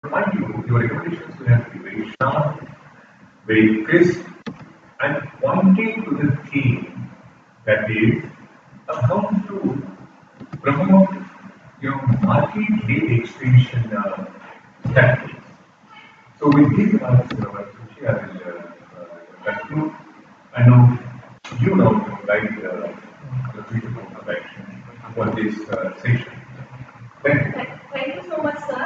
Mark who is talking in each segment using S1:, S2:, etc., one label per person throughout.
S1: Mind you, your recommendations will have to be very sharp, very crisp, and pointing to the theme that is how to promote market lead extension strategies. So with these remarks, Sushi, I will conclude. I know you now to guide the future course of action for this session. Thank you.
S2: Thank you so much, sir.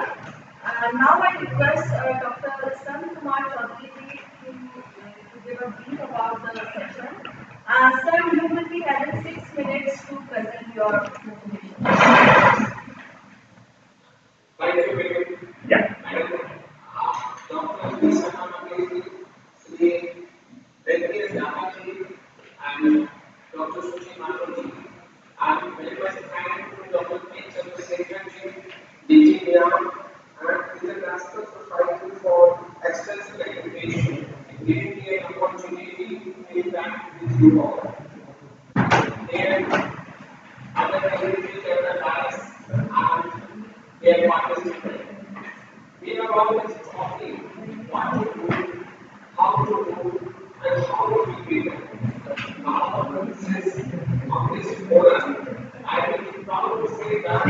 S2: Now I request Dr. San Kumar Chaudhary to give a brief about the session. Sir, you will be having 6 minutes to present your presentation.
S3: Thank you, Vikram.
S1: Yeah.
S3: Dr. Sarma Sri Venkiya Damaji and Dr. Sushi Mataji. I'm very much thankful to Dr. P. Chandrasekar ji, DG Beyond, and International Society for Extensive Education in giving me an opportunity to interact with you all. And other activities and the class and their participants. We are always talking what to do, how to do, and how to be it. Now, on this forum, I will be proud to say that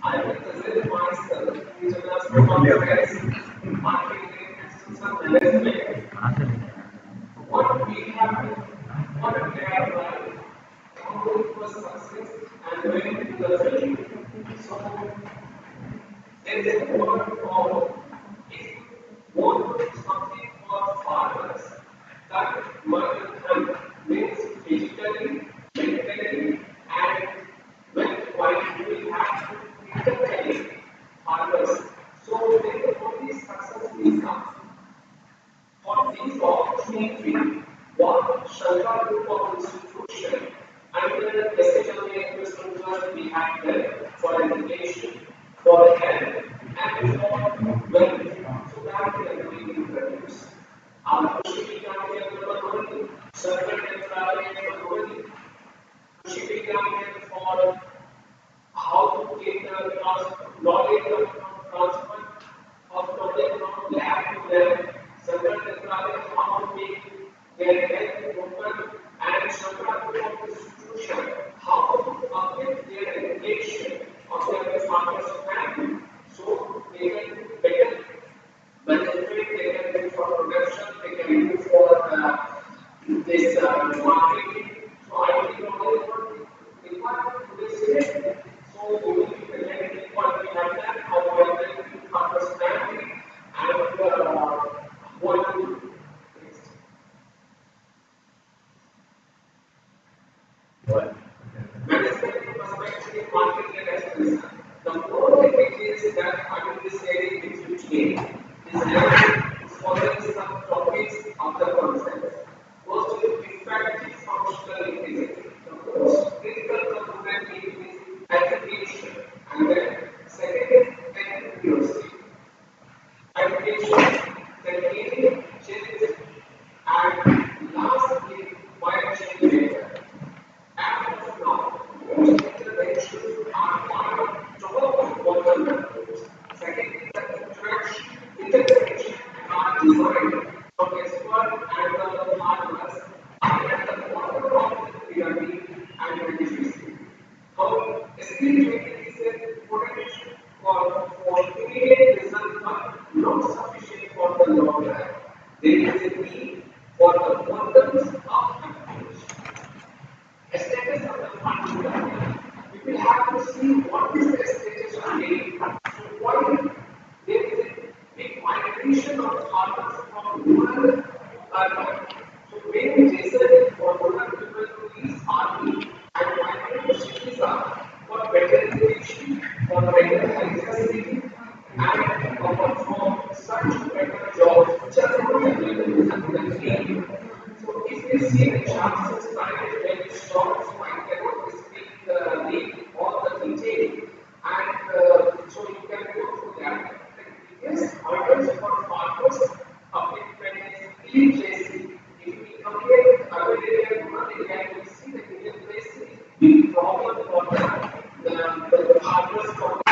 S3: I will present myself International Conference Marketing and Social Management. What we have done, how to look for success, and when to do the failure. So, there is a word called want to do something for farmers that must means physically, mentally, and when while we have to physically farmers. So then only success will come. For this opportunity, what Shankar Group of Institution under SHMA Institution we have there for education, for health, and for wealth, so that we are going to produce. Our Kushi Vigyam Circle Temporary Kushi Vigyam for how to get the knowledge of transfer of knowledge from lab to lab, Circle Temporary how to make their health open, and Shankar Group of Institution how to uplift their education of their farmers' family so they can do better management, they can do for production, they can do for this marketing. So I think knowledge is required to this day. So we will be presenting what we have done, how we are going to farmers' family, and what to do.
S1: Well,
S3: Management perspective, marketing as concerned. The more activities that are in this area which we change is following some topics of the conference. First is effective functional intelligence. The most critical component is education, and then second is accuracy. Education, then change, and lastly, why change later. As of now, most interventions are on top of water methods. Second is the intervention are designed from expert and the farmers are at the bottom of the pyramid and beneficiary. How skill training is important for immediate result but not sufficient for the long run. There is a need for the bottoms up approach. Status of the fund development. We will have to see what is the status of the so why there is a big migration of farmers from rural to urban. So main reason for rural people to leave farming and migrate to cities are for better education, for better health facility, and for perform such better jobs which are not available in the area. So if you see the chances, time is very short, so I cannot speak the name or the detail, and so you can go through that. The biggest hurdles for farmers upliftment is illiteracy. If we compare with urban area and rural area, we see the illiteracy is a big problem for the farmers from the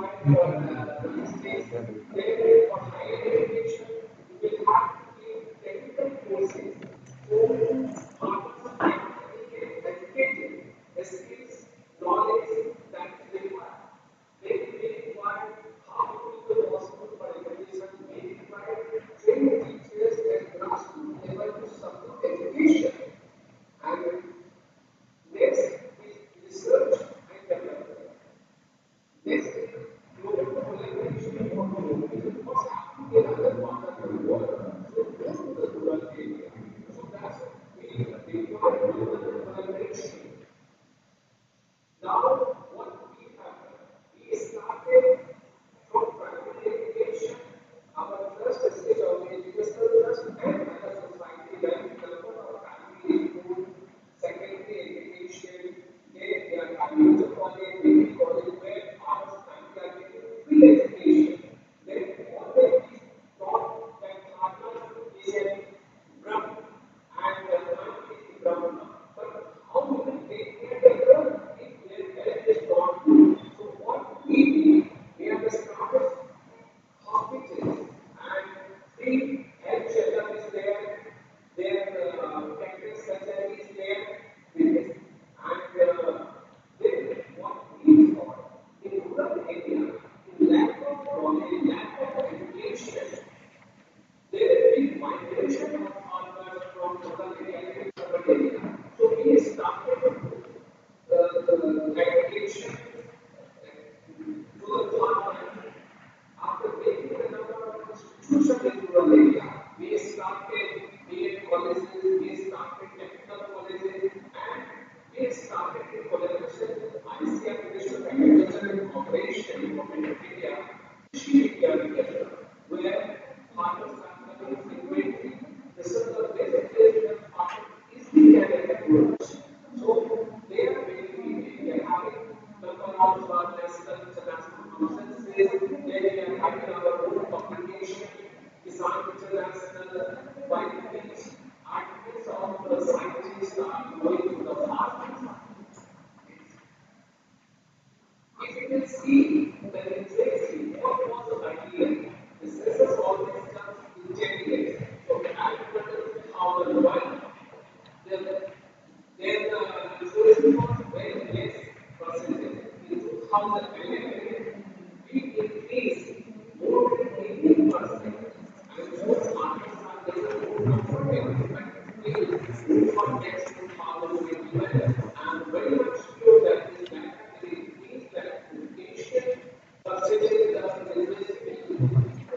S3: required for logistics. Then for higher education, you will have to take technical courses. So farmers practically get educated, the skills, knowledge that is required. They may require how to do the possible for education, may require trained teachers at grassroots level to support education. And next is research and development. Next, global collaboration for growth. This is what's happening in other parts of the world. So go to the rural area. So that's we require global collaboration. Now, what we have done, we started from primary education, our first stage of educational trust and other society where we develop our family school, secondary education, then we are coming to college, degree college, where our family are getting free education. Then always we taught that farmers is a Brahman and the land is the Brahmana. But how we will take care of the earth if their health is not good? So what we did, we have started hospitals and free health checkup is there, their practice surgery is there with this. And then what we thought in rural area, in lack of knowledge, lack of education, there is big migration of farmers from rural area to urban area. So we started education to the farmers. After making a number of institutions in rural area, we started BEd colleges, we started technical colleges, and we started in collaboration with ICAR, Ministry of Agriculture and Cooperation, Government of India, Krishi Vigyan Kendra, where farmers are coming frequently. This is the best place where farmers easily can approach. So they are very, they are having number of national, international conferences, then we are having our own publication, Kisan International, by which articles of the scientists are going to the farmers. If you can see the literacy, what was the idea? The census always comes in 10 years. So agriculture is how the one. Then the literacy was very less percentage. In 2011, we increased more than 18%. And most markets are getting more comfortable, but still move for next 2021. I'm very much sure that this data will increase that education percentage of literacy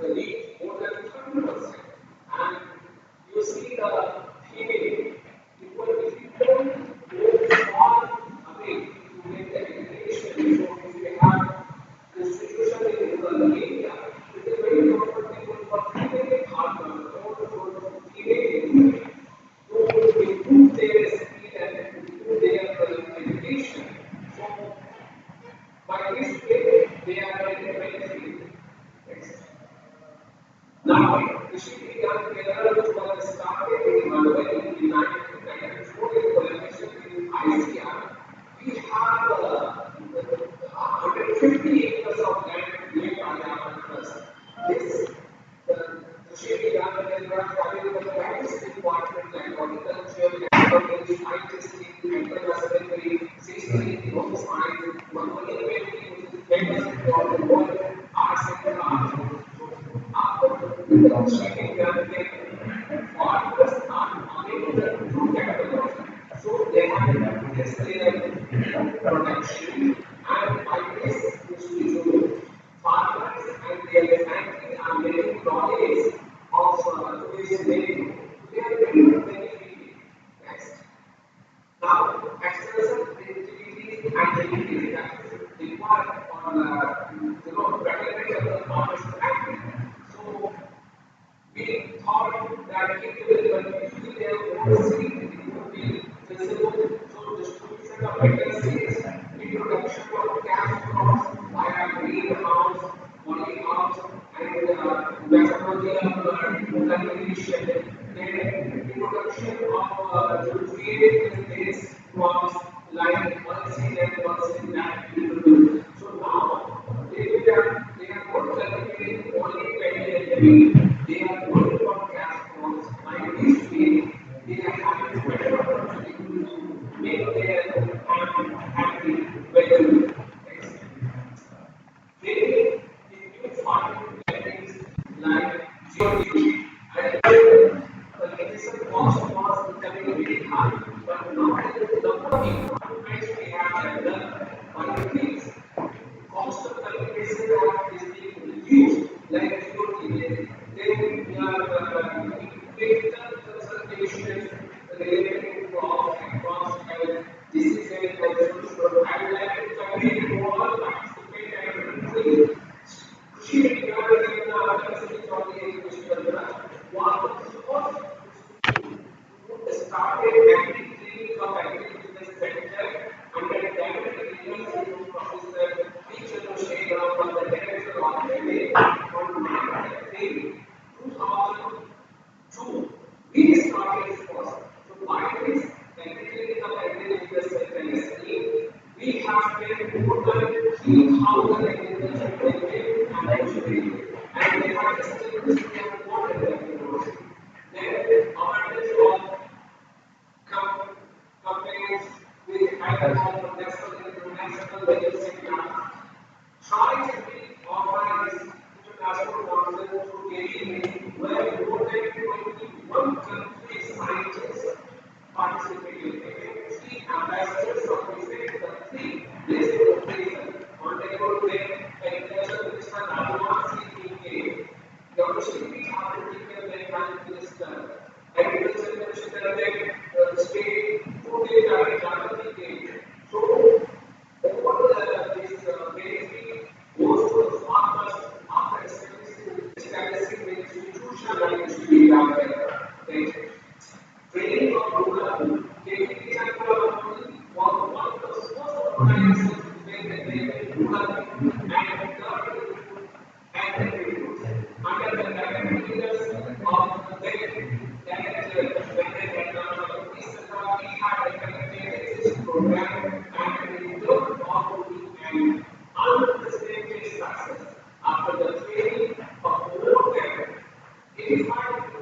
S3: will reach more than 30%. And you see the female, if you don't go far away to get the education, so if you have institution in rural area, it is very comfortable for female farmers or for female to improve their skill and improve their education. So by this way, they are getting benefit. Next. Now, Krishi Vigyan Kendra, which was started in Mumbai in 1994 in collaboration with ICR, we have 150 acres of land left by our trust. This Krishi Vigyan Kendra having the various departments like horticulture, agriculture, scientific, veterinary, CC, home science, Mangoli painting, which is famous for the world, arts and crafts. After achieving that, farmers are unable to do technology. So they have this production, and by this institute, farmers and their family are getting knowledge of today's day. They are very benefiting. Next. Now, external activities and activities that is required for betterment of the farmers' family. So we thought that if they will use their own seed, it would be visible. So distribution of better seeds, introduction of cash crops via greenhouse, polyhouse, and methodology of cultivation. Then introduction of nutrient-based crops like one seed and one seed that we will do. So now they will maybe they are worried about cash flows. By this way, they are having better opportunity to make their family happy better. Training in new farming techniques like geology and initial cost was becoming very high, but now the number of improvements we have done by things, cost of cultivation is being reduced, like geology. Then we are doing critical consultations related to crops and crops health, diseases, and so I would like to convey to all participate and please कृषि विज्ञान केंद्र से चौथी कृषि वहाँ पर started acting clinic of agribusiness center under director Professor P. Chandrasekhar was the director of MA on 9th 2002. We started first. So by this agriculture of agribusiness center scheme, we have spent more than 3,000 agriculture projects and actually, and they have established their water university. Then awareness of companies with alcohol, national and international level seminars, try to be organized international conference through ADA, where more than 21 countries scientists participated. Three ambassadors of the three basic occasions on the road agriculture minister Rajwan CPK, Government Agriculture and Health Minister, Agriculture Minister state food and agriculture. So all these basically goes to the farmers after establishing the institution like institute training of rural KVP and rural was one of the first organizations where they made rural and under the direct leaders of the director when they had we had recommended this program and we looked on to an unprecedented success after the training of more than 85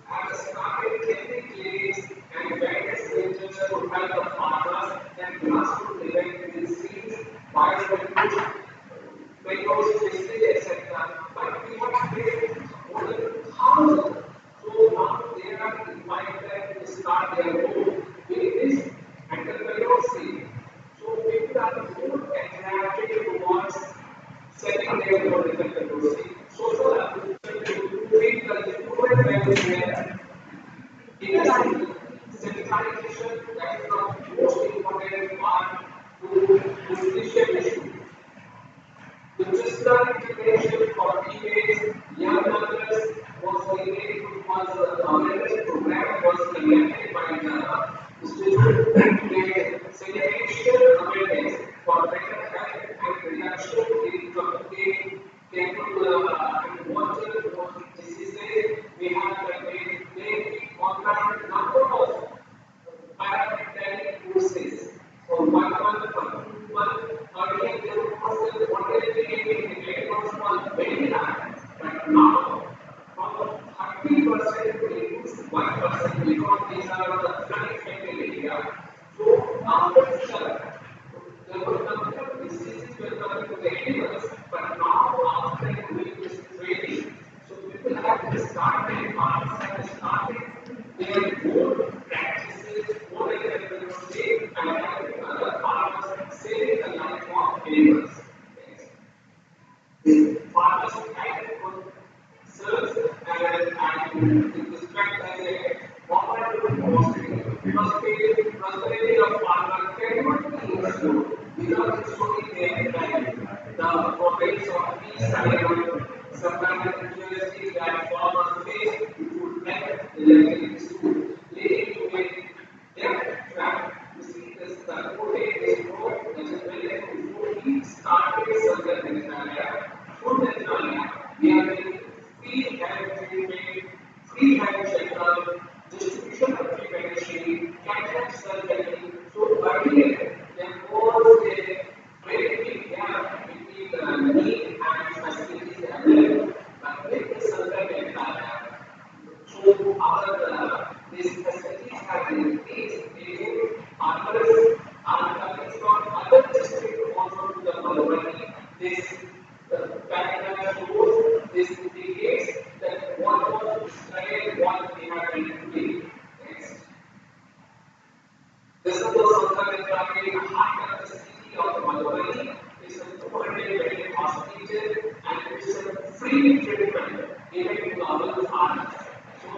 S3: have started technical clinics and guidance centers to help the farmers and grassroots level in seeds, biosecurity, mangoes, fisheries, etc. But we have trained more than thousands. So now they are invited to start their own business entrepreneurship. So people are more attracted towards setting their own entrepreneurship. Social improving the human welfare in a sanitization that is the most important part to nutrition issue. Nutritional integration for teenage young mothers was the awareness program was conducted by the Institute to sanitation awareness for better health and reduction in chemical and water diseases. We have organized number of paramedical courses for 1 month, for 2 months. Earlier there was the mortality rate was very high, but now from 30% reduced to 1% because these are the unaffected areas. So after there were number of diseases were coming to the animals, but now after doing this training, so people have started, farmers have started their own practices, own entrepreneurship, and helping other farmers saving the life of animals. Farmers have concerns and with respect as a prosperity of farmers cannot be ensured without ensuring their value. The problems of peace and survival curiosity that farmers face would help the leading to a debt trap. You see, this the code is more that is very before we started Sangat Nicaragua, food Nicaragua, we are getting free health treatment, free health checkup, distribution of free medicine, cataract surgery. So earlier there was a very big gap between the need and facilities available. But with the Sangat hospital and it's a free treatment given to our farmers. So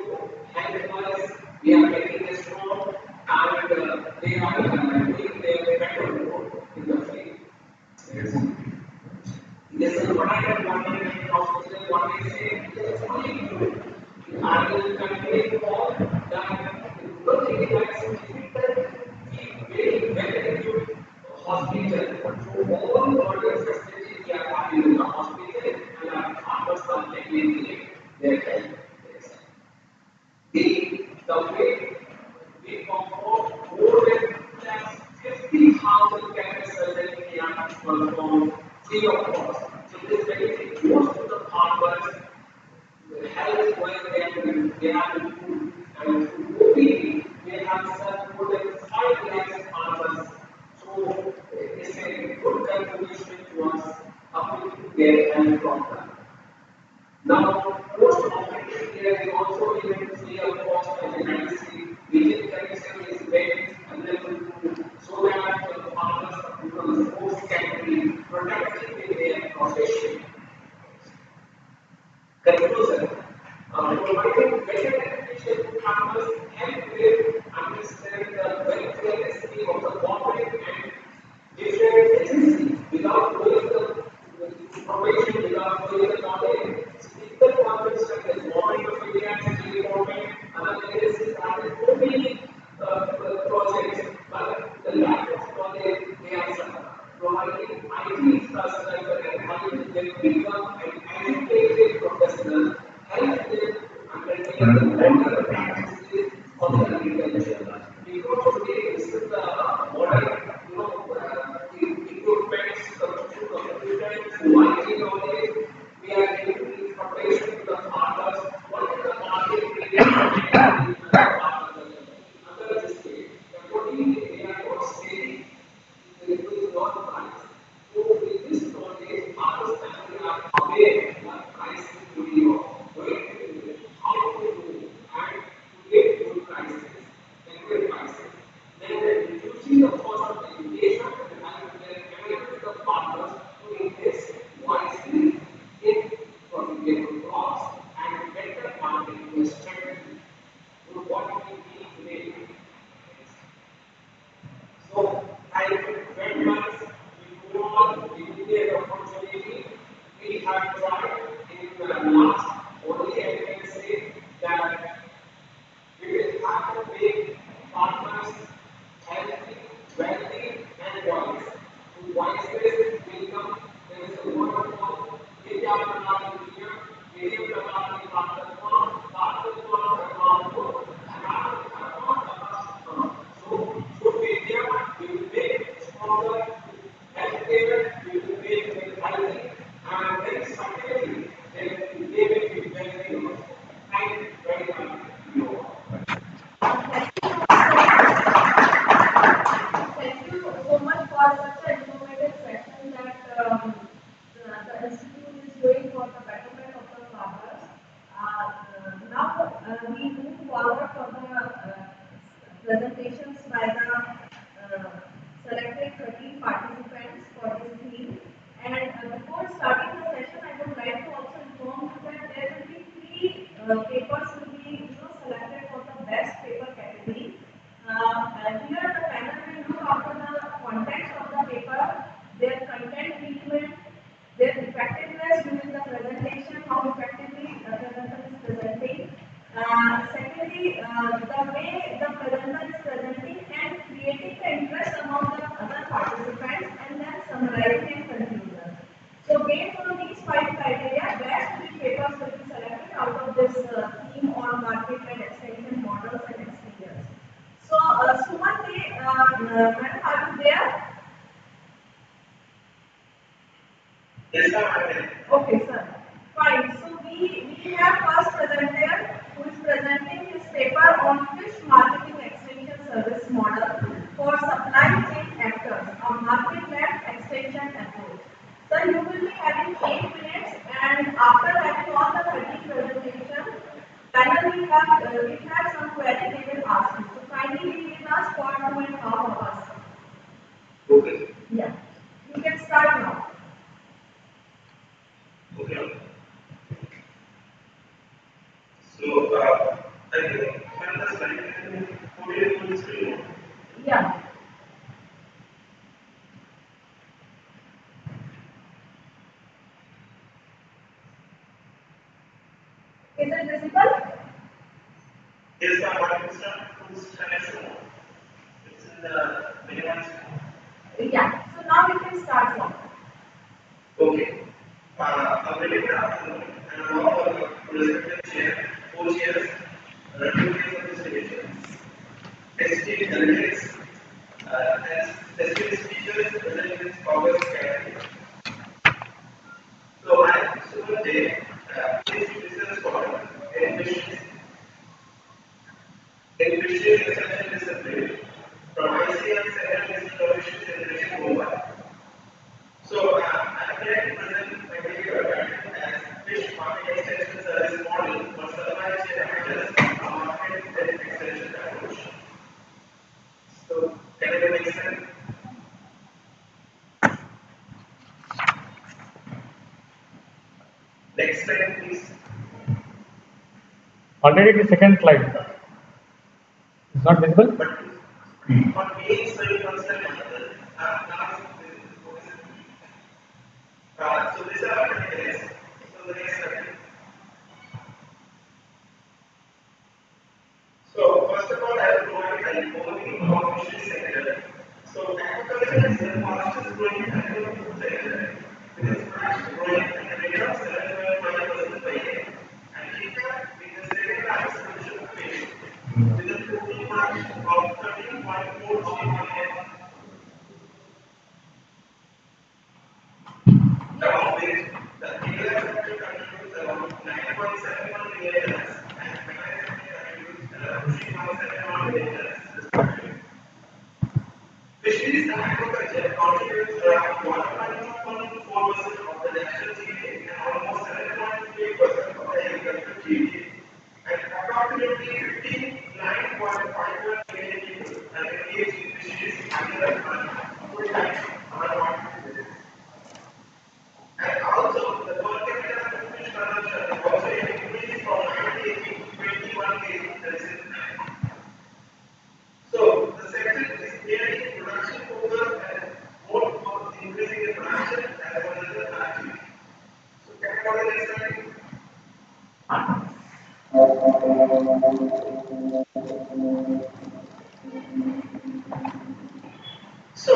S3: health-wise, we are getting a strong and they are doing their better work in the field.
S1: Yes.
S3: This is what I have wanted in hospital. What I say, it's only good. I will convey all that rural areas is very, very good hospital. So all modern facilities we are having in the hospital and our farmers are taking their health. The way we perform more than 50,000 cancer surgery are performed free of cost. So this benefit most of the farmers health when they have improved and through OPD they have served more than 5 lakhs farmers. So it's a good contribution to us uplifting their health program. Now, post-operative care is also given free of cost as a medicine. Vision correction is made available to so that the farmers because sports can be protected in their profession. Conclusion. Providing better education to farmers help them understand the welfare scheme of the government and different agencies without knowing the information, without knowing the knowledge. Simple government such as Government of India, state government, other agencies are so many projects, but the lack of knowledge they are providing IT infrastructure and helping them become an educated professional, help them to understand the modern practices of the agriculture. Because today this is the modern, equipments, computers, through IT knowledge, we are giving information to the farmers, what is the market rate, other state, accordingly they are not selling the not price. So with this knowledge, farmers family are aware what price to be of, where to do, how to do, and to get good prices, accurate prices. Then reducing the cost of education and encouraging the farmers to invest wisely in profitable crops and better marketing strategy. So what we need today. So thank you very much. Before giving the opportunity, we have tried in the last only I can say that we will have to make farmers healthy, wealthy, and wise. To wiseness will come. There is a word of God. Vidya Pranam Vidya, Vidya Pranam Vidya, Pranam Pranam, so Vidya will make stronger, healthier, we will make them healthy, and then secondly, they will be wealthy also. Thank you very much. You all.
S2: Thank you so much for such an informative session that the institute is doing for the betterment of the farmers. Now we move forward for the presentations by the selected 13 participants for this theme. And before starting the session, I would like to also inform you that there will be three papers will be selected for the best paper category. Here the panel will look after the context of the paper, their content treatment, their effectiveness during the presentation, how effectively the presenter is presenting. Secondly, the way the presenter is presenting and creating the interest among the other participants, and then summarizing and conclusion. So based on these 5 criteria, best 3 papers will be selected out of this theme on market-led extension models and experience. So, Sumati, madam, are you there?
S3: Yes, sir, I am.
S2: Okay, sir. Fine. So, we have first presenter who is presenting his paper on fish marketing extension service model for supply chain actors, a market-led extension approach. Sir, you will be having 8 minutes, and after having all the 30 presentation, panel will have some query they will ask you. So kindly be with us for 2.5 hours.
S3: Okay.
S2: Yeah. You can start now.
S3: Okay. So, I think when the study Korean was free.
S2: Yeah. Is it visible?
S3: Yes, my wife is not who's connection. It's in the minimum.
S2: Yeah. So now you can start from.
S3: Okay. A very good afternoon, and welcome to respected chair, co-chairs, two chairs of this division, esteemed delegates, and esteemed speakers present in this August gathering. So I am Suman Day, Chief Business Scholar in Fisheries Research Discipline from ICM Center Institute of Fisheries in Mumbai. So I'm here to present my paper titled as Fish Market Extension Service Model for Supply Chain Managers, a market extension approach. So can I make sense? Next slide, please.
S4: Already the second slide is not visible.
S3: But on page 31, so these are our categories. So the next slide. So first of all, I will provide an overview of the fisheries sector. So aquaculture is the fastest growing agricultural sector, with its production growing at a rate of 7.5% per year. And India is the second largest producer of fish, with a total production of 13.4 GMM. Along with the area sector contributes around 9.71 million tons and mechanized sector contributes around 3.71 million tons respectively. Fisheries and aquaculture contributes around 1.4% of the national GDP and almost 7.3% of the agricultural GDP. And approximately 59.51 million people are engaged in fisheries either on full-time or on part-time basis. And also, the per capita fish consumption has also increased from 9 kg to 21 kg in recent times. So, the sector is clearly production focused and more focused increasing the production as well as the activity. So, can I go to the next slide? So,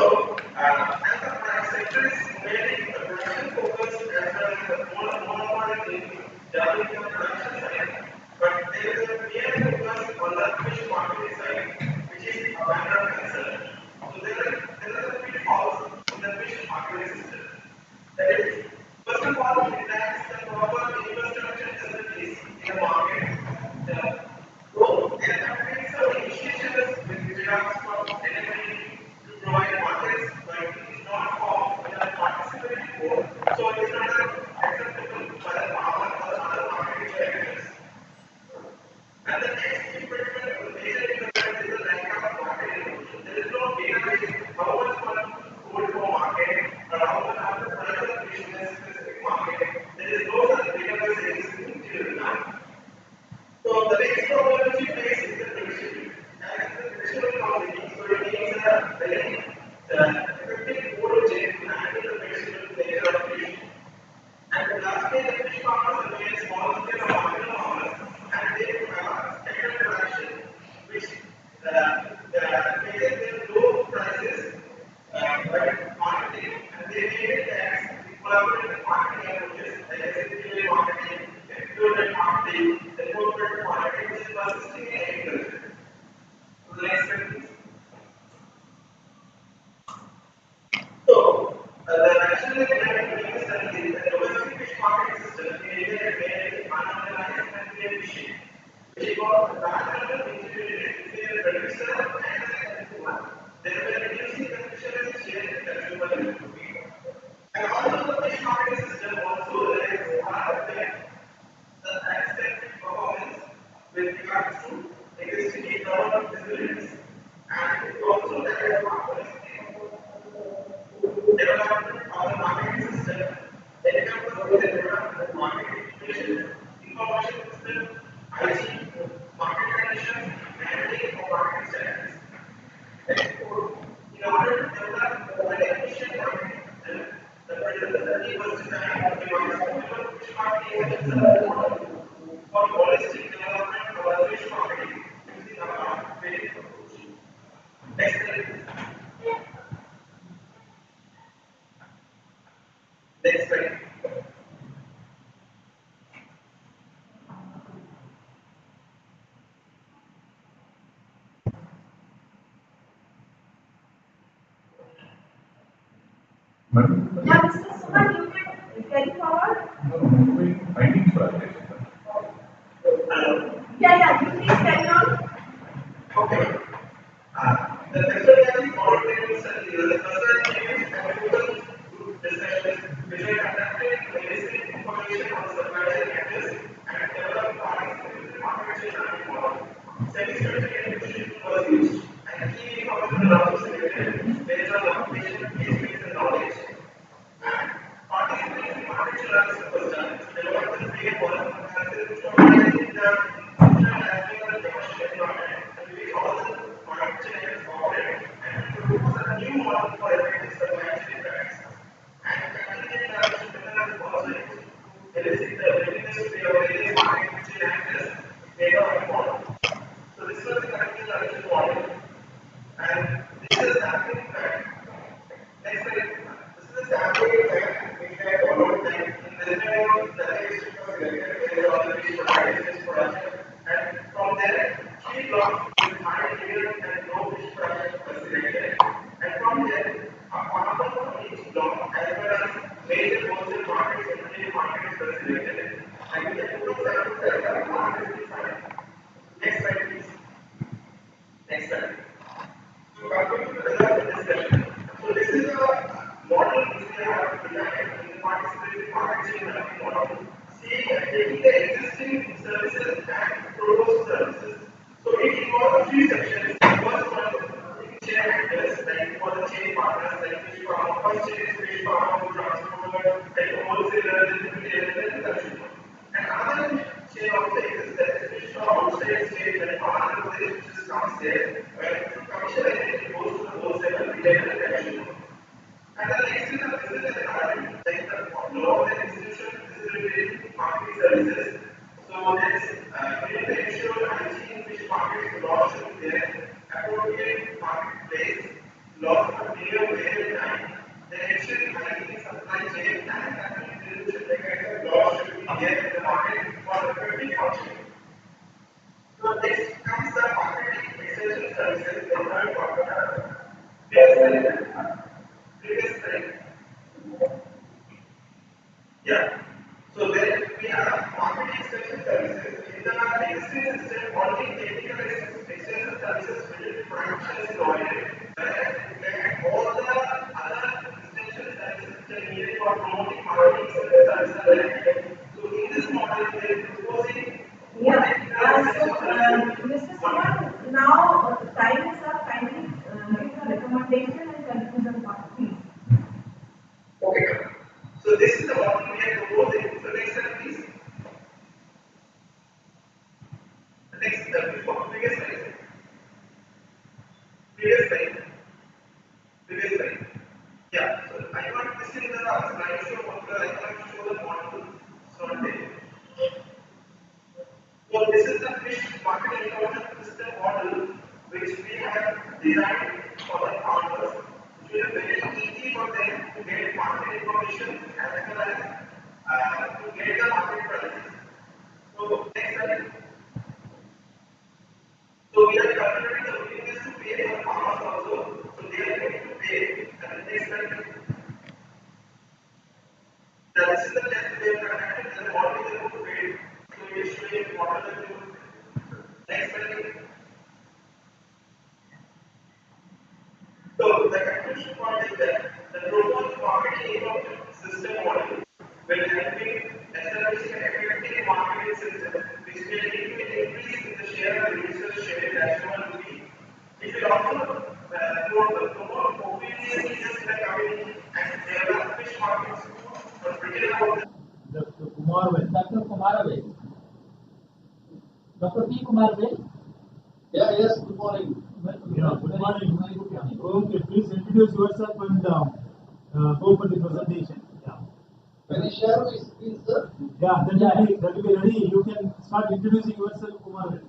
S3: as the sector is mainly the production focused as well as the monopoly developing the production side, but there is a clear focus on the fish marketing side, which is a matter of concern. So, there are the pitfalls in the fish marketing system. That is, first of all, it lacks the proper infrastructure facilities in the market. Though there have been some initiatives with regards to delivery to provide markets, but it is not formed with a participating board, so it is not acceptable for the farmer or the other market players. And the next impediment or major impediment is the lack of market information. There is no database how much one sold to a market or how much of the price of fish in a specific market. There is no such database existing till now. So the next problem which we face is the tradition. As the traditional economy, so it needs a very effective cold chain to handle the traditional nature of fish. And the last day, the fish farmers are very small scale or marginal farmers, and they standard production, which raises their low prices by marketing, and they make it as collaborative marketing approaches, like SFPA marketing, employment marketing, the corporate marketing, which is persisting in agriculture. So the next slide, please. So, the national economic review studies the domestic fish market system in India is mainly unorganized and inefficient, which involves the vast number of intermediaries between the producer and the consumer, thereby reducing the fisherman's share in consumer demand. And also, the fish market system with the development of market information, information system, hygiene, market conditions, managing of market standards. Next, in order to develop an efficient marketing system, the present study was designed to devise optimal fish marketing and service model for holistic development of the fish marketing using a market-based approach. Next slide. Next slide.
S1: Madam,
S2: Yeah, Mr. Suman, you can carry forward.
S1: no, moving findings project.
S2: Yeah, you please carry on.
S3: Okay. The exercise coordinated study is a personal event and focus group discussions which were conducted to elicit information on supply chain matters and develop participating market chain planning model. Semi-structured intuition was used and key information was selected based on application, experience and knowledge. And participating market chain analysis was done to develop the framework analysis summarizing the functional aspect of the commercial environment and which all the market chains operate and to propose a new model for effective supply chain practices. And continuing analysis method is also used to elicit the readiness to pay of various market chain actors data on the model. So this was the continuing analysis model and this is a sampling plan. Next slide. This is a sampling plan which I followed that in this video the text was selected based on the fish production production and from there three blocks with high yield and low fish production was selected and from there a farmer from each block as well as major wholesale markets and retail markets were selected and we can put sample size of 155. Next slide please. Next slide. So coming to the results of discussion. So this is a model which we have designed in the participating market chain mapping model. Seeing and taking the existing services and proposed services. So it involves three sections. The first one is chain actors, like for the chain partners, like fish farm. First chain is fish farm, transporter, like wholesaler, retailer, and consumer. And another chain also exists that is fish from outside state, like from Andhra Pradesh, which is comes there, where through commission it goes to the wholesaler, retailer, and consumer. And the next is the business and economy, like the law and institution, visibility, marketing services. So there is we need to ensure hygiene fish markets laws should be there, appropriate marketplace, laws for clear way and time, then ensuring hygiene supply chain and continuous distribution mechanism laws should be there in the market for effective functioning. So next comes the marketing extension services, the third part. Previous slide. Yeah. So then we have marketing extension services. In the existing system, only technical extension services related to production is provided, whereas all the other extension services which are needed for promoting marketing services are limited. So in this model, we are proposing more technical
S2: Mr. Suman, now the time is up. Kindly give the recommendation and conclusion part, please.
S3: Okay. So this is the model we are proposing. So next slide, please. Next, before previous slide. Previous slide. Previous slide. Yeah. So I want this in the slide show because I want to show the model. It's not there. So this is the fish market information system model which we have designed for the farmers. It will be very easy for them to get market information as well as to get the market prices. So next slide. So we are calculating the willingness to pay for farmers also. So they are going to pay. And next slide. This is the test they have conducted and what is the good pay. So we are showing what are the good. Next slide. So the conclusion point is that the proposed marketing information system model will help in establishing an effective marketing system which will lead to an increase in the share of users sharing national rupee. It will also promote opinion leaders in the community and develop fish markets for retail outlets.
S4: Kumarvel.
S5: Dr. Kumarvel. Dr. P. Kumarvel.
S6: Yeah, yes, good morning.
S4: Yeah, good morning.
S5: Very good morning.
S4: Okay, please introduce yourself and go for the presentation. Yeah.
S6: Can I share my screen, sir?
S4: Yeah, that will be ready. You can start introducing yourself, Kumarvel.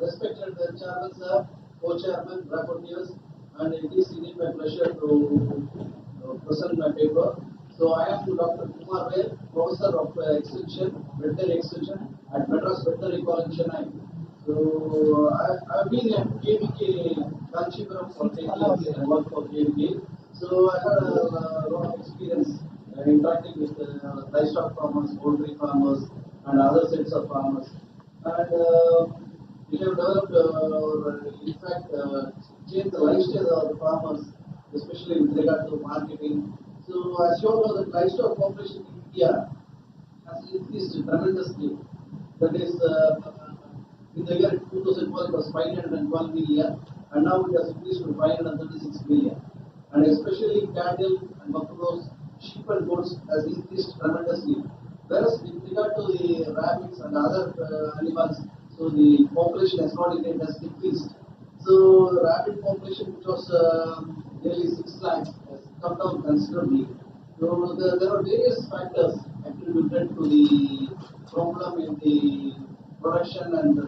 S6: Respected Chairman, sir, Co-Chairman, Rapporteurs, and it is indeed my pleasure to present my paper. So I am Dr. Kumar Vel, Professor of Extension, Veterinary Extension at Madras Veterinary College, Chennai. So I've been at KVK Kanchipuram for 10 years. I work for KVK. So I had a lot of experience interacting with livestock farmers, poultry farmers, and other sets of farmers. And we have developed, in fact, changed the lifestyle of the farmers, especially with regard to marketing. So, as you all know, the livestock population in India has increased tremendously. That is, in the year 2012, it was 512 million, and now it has increased to 536 million. And especially cattle and buffaloes, sheep and goats has increased tremendously. Whereas with regard to the rabbits and other animals, so the population has not yet has decreased. So the rabbit population, which was nearly 6 lakhs, has come down considerably. So there are various factors attributed to the problem in the production and the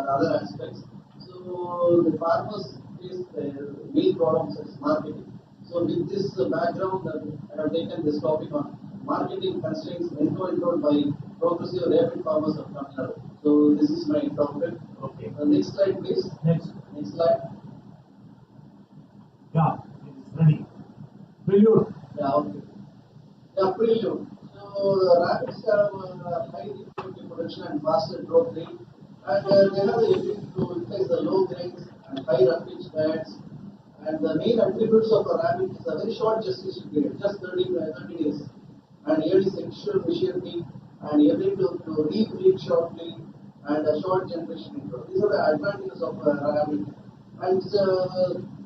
S6: other aspects. So the farmers face the main problems as marketing. So with this background, I have taken this topic on marketing constraints encountered by progressive rabbit farmers of Tamil Nadu. So this is my topic.
S4: Okay.
S6: Next slide, please.
S4: Next.
S6: Next slide.
S4: Yeah, it's ready. Prelude.
S6: Yeah, okay. Yeah, prelude. So the rabbits have high reproductive potential and faster growth rate, and they have the ability to utilize the low grains and high roughage diets. And the main attributes of a rabbit is a very short gestation period, just 30 days, and early sexual maturity, and ability to rebreed shortly, and a short generation interval. These are the advantages of a rabbit. And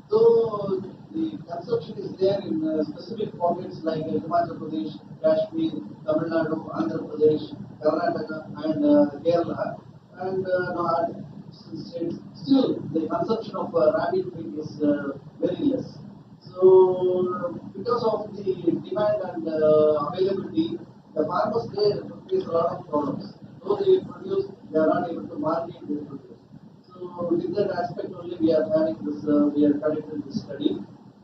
S6: though the consumption is there in specific pockets like Himachal Pradesh, Kashmir, Tamil Nadu, Andhra Pradesh, Karnataka, and Kerala, and still the consumption of rabbit meat is very less. So, because of the demand and availability, the farmers there face a lot of problems. Though they produce, they are not able to market their produce. So, with that aspect only, we are having this, we are conducting this study.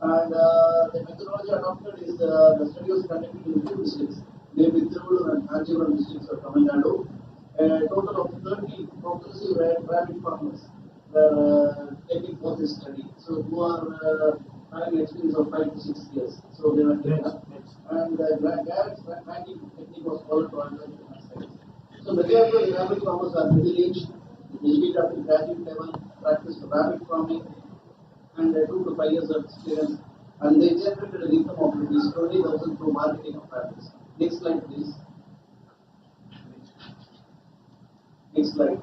S6: And the methodology adopted is the study was conducted in 2 districts, namely Tiruvallur and Kanchipuram districts of Tamil Nadu. A total of 30 progressive rabbit farmers were taking for this study. So, who are having an experience of 5 to 6 years. So, they were taken up. And Garrett's ranking technique was followed for other aspects. So, majority of the rabbit farmers are middle-aged, educated up to graduate level, practiced rabbit farming, and 2 to 5 years of experience, and they generated an income of rupees 20,000 through marketing of rabbits. Next slide, please. Next slide.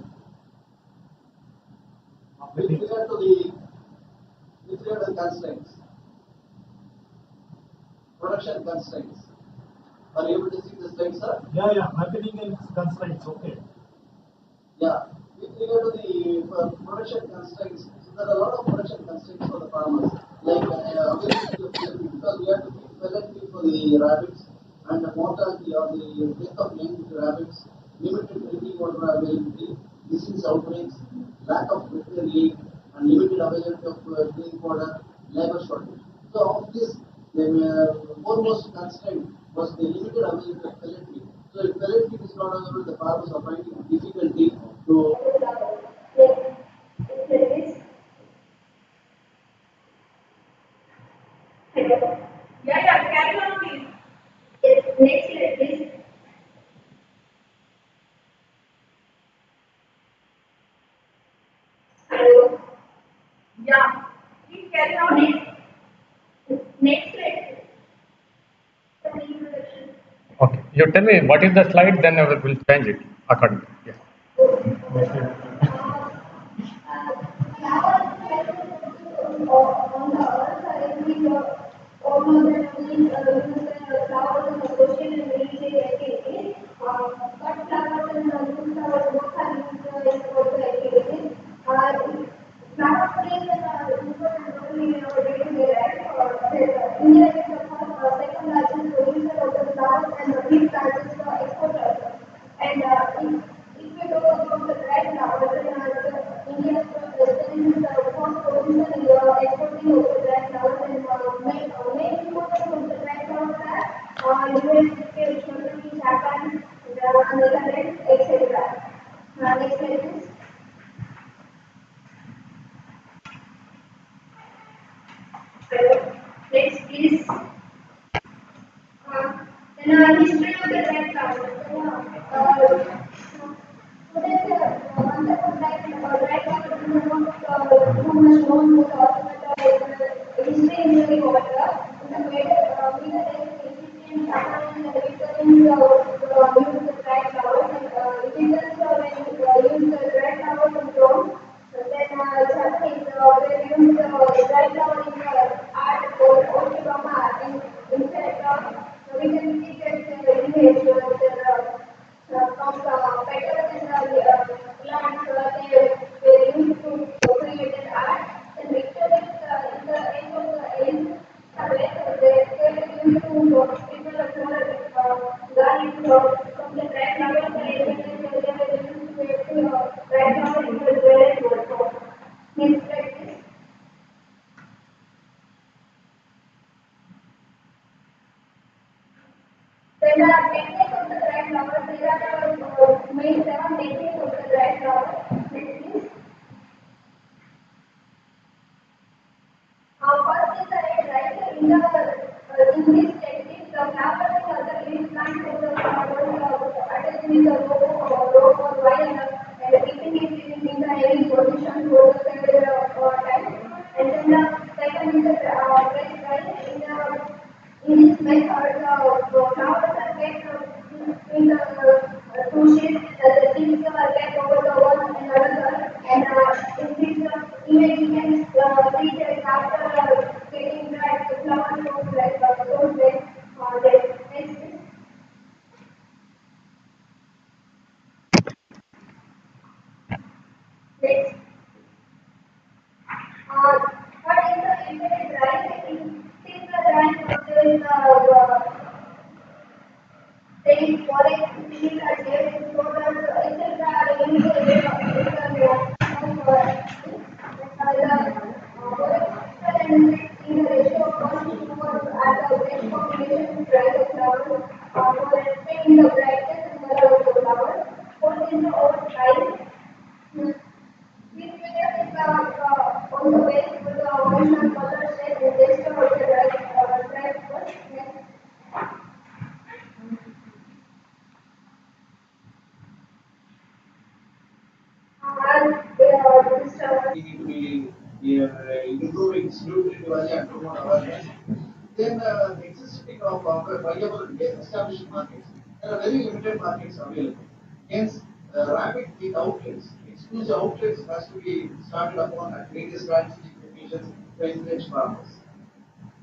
S6: With regard to the constraints, production constraints. Are you able to see the slide, sir?
S4: Yeah, marketing and constraints, okay.
S6: Yeah. With regard to the production constraints, so there are a lot of production constraints for the farmers, like availability of pellet, because we have to keep pellet for the rabbits, and the mortality or the death of young rabbits, limited drinking water availability, disease outbreaks, lack of veterinary aid, and limited availability of clean water, labor shortage. So of this, the foremost constraint was the limited availability of pellet feed. So if pellet feed is not available, the farmers are finding difficulty to.
S2: Yeah, carry on, please.
S7: Next slide, please. Hello.
S2: Yeah, please carry on.
S7: Next slide.
S8: Okay, you tell me what is the slide, then I will change it accordingly. Yeah.
S7: On the other side, we all know that flowers and associated with these plants is exporter. And if we talk about the right now, then India stands first position in exporting of the right now, and main importers of the right now are US, UK, Germany, Japan, the Netherlands, etc. Next slide, please. Next, please. Then history of the red flower. So that once upon a time, red flower is not too much known to us, but history is very water. In the Middle Ages, Japan and the Victorians used the red flowers, and Egyptians used the red flowers in Rome. Then Japanese they used the red flower in art or origami art. In fact, we can see that image from the petals in the plants they used to create an art. And Victorians in the end of the 18th they used to people of garlic from the red flower they used to create red flower in the jewelry also. Next slide, please. There are techniques of the dry flower. There are main 7 techniques of the dry flower. Next, please. First is the dry. In this technique, the flowers are the leaf plants of the flower attached with the rope or wire and keeping it in the heavy position for the several time. And then the second is the press dry. In this method, the flowers are kept in the two sheets, the things are kept over the one another, and in this image you can see that after getting dry, the flowers look like so like next. Next. But in the dry, since the dry process is saying foreign things are there, so that etc. are in the ratio of 1:1 at the base population to dry the flowers for respecting the brightness and color of the flowers. Fourth is the over time. This figure is also very good original color shape and gesture of the dry first. Next.
S6: We need to be improving student value and promote awareness. Then the existing of viable established markets. There are very limited markets available. Hence, rapid meat outlets, exclusive outlets has to be started upon at various strategic locations to encourage farmers.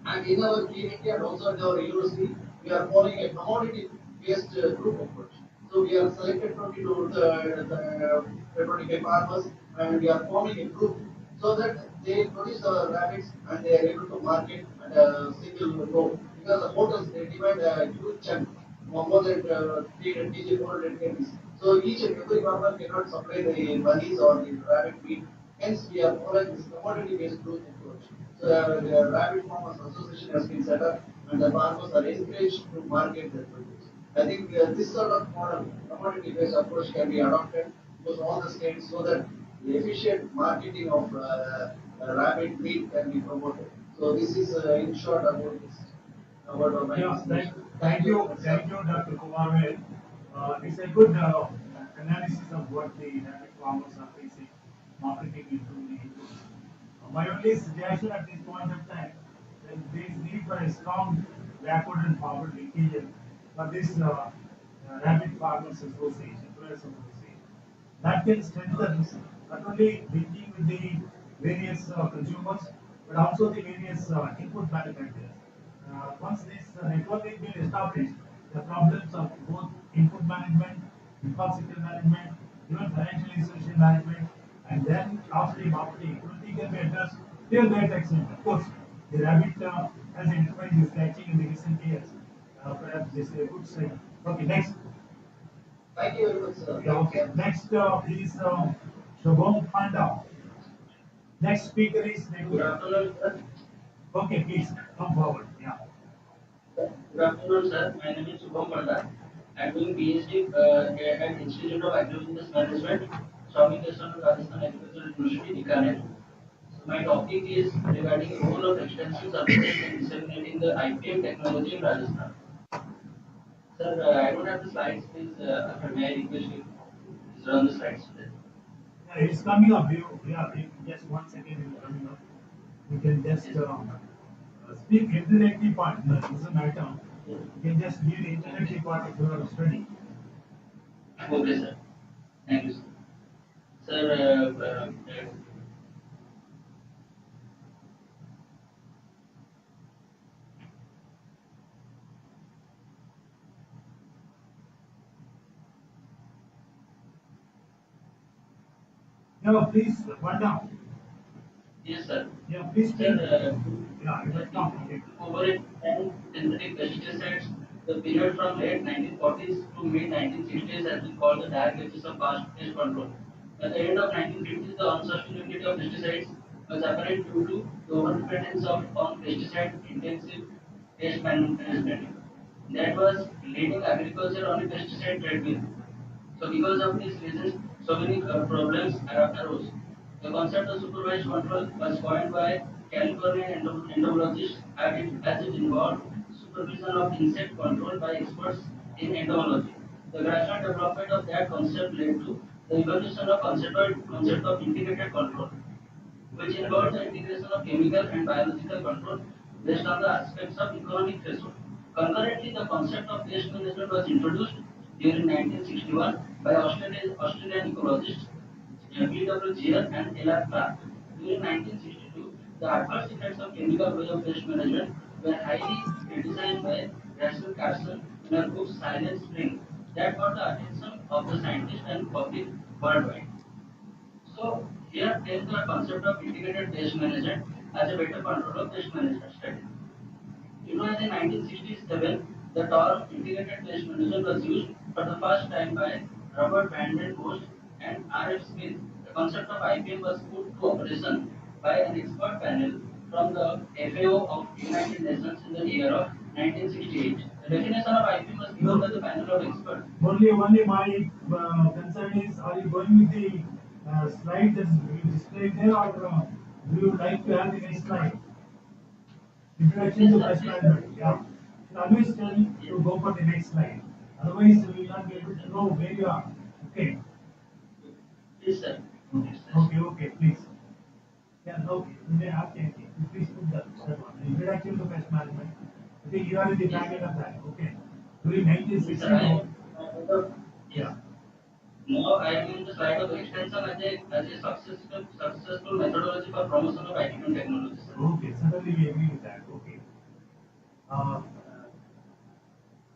S6: And in our clinic and also at our university, we are following a commodity-based group approach. So we are selected 22 the 25 farmers and we are forming a group so that they produce the rabbits and they are able to market at a single go. Because the hotels they demand a huge chunk, more than 300 kg, 400 kgs. So each and every farmer cannot supply the bunnies or the rabbit meat. Hence, we are following this commodity-based group approach. So the Rabbit Farmers Association has been set up, and the farmers are encouraged to market their produce. I think this sort of model, commodity-based approach, can be adopted across all the states so that the efficient marketing of rabbit meat can be promoted. So this is in short about this. About my
S4: Yeah, thank you, Dr. Kumar. It's a good analysis of what the rabbit farmers are facing, marketing into the inputs. My only suggestion at this point of time, that there is need for a strong backward and forward linkage for this rabbit farmers association, players association. That can strengthen not only linking with the various consumers, but also the various input manufacturers. Once this network is being established, the problems of both input management, infrastructure management, even financial institution management, and then lastly marketing, everything can be addressed till that extent. Of course, the rabbit, as enterprise is catching in the recent years, perhaps This is a good sign. Okay, next.
S6: Thank you very much, sir.
S4: Yeah, okay. Next is Shubham Panda. Next speaker is
S6: Good afternoon, sir.
S4: Okay, please come forward. Yeah.
S6: Good afternoon, sir. My name is Subham Panda. I'm doing PhD at Institute of Agribusiness Management, Swami Keshav Rajasthan Agricultural University, Bikaner. So my topic is regarding role of extension services in disseminating the IPM technology in Rajasthan. Sir, I don't have the slides. Please, may I request you to run the slides today?
S4: Yeah, it's coming up. Just 1 second, it's coming up. You can just speak intellectually part. No, it doesn't matter. You can just leave the intellectually part if you are studying.
S6: Okay, sir. Thank you, sir. Sir,
S4: Yeah, please, one down.
S6: yes, sir.
S4: Yeah, please speak.
S6: Sir,
S4: Yeah, you must come. Okay.
S6: over it and synthetic pesticides, the period from late 1940s to mid 1960s has been called the dark ages of past pest control. At the end of 1950s, the unsustainability of pesticides was apparent due to the overdependence on pesticide-intensive pest management. That was leading agriculture on a pesticide treadmill. So because of these reasons, so many problems arose. The concept of supervised control was coined by California entomologists as it involved supervision of insect control by experts in entomology. The gradual development of that concept led to the evolution of concept of integrated control, which involves the integration of chemical and biological control based on the aspects of economic threshold. Concurrently, the concept of pest management was introduced during 1961 by Australian ecologists B.W. Gier and L.R. Clark. During 1962, the adverse effects of chemical way of pest management were highly criticized by Rachel Carson in her book Silent Spring that got the attention of the scientists and public worldwide. So here came the concept of integrated pest management as a better control of pest management strategy. It was in 1967 the term integrated pest management was used for the first time by Robert Van Den Bosch and R.F. Smith. The concept of IPM was put to operation by an expert panel from the FAO of United Nations in the year of 1968. The definition of IPM was given by the panel of experts.
S4: Only my concern is, are you going with the slide that's displayed there, or do you like to have the next slide? Introduction to pest management. Yeah. So always tell you to go for the next slide. Otherwise, we will not be able to know where you are. Okay.
S6: Yes, sir.
S4: Okay, please. Yeah, no, okay. Please put that one. Introduction to pest management. I think you are in the target of that. Okay. During 1962. Yeah.
S6: Now I am in the slide of extension as a successful methodology for promotion of IPM technology.
S4: Okay, certainly we agree with that. Okay. Uh,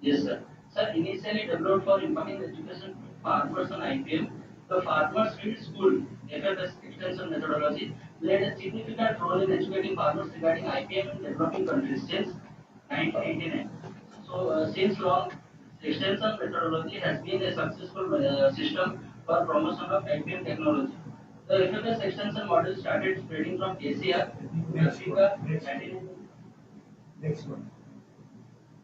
S6: Yes, sir. Sir, initially developed for empowering education to farmers on IPM, the Farmers Field School FFS extension methodology played a significant role in educating farmers regarding IPM in developing countries since 1989. So, since long, extension methodology has been a successful system for promotion of IPM technology. The FFS extension model started spreading from Asia to Africa and
S4: next one.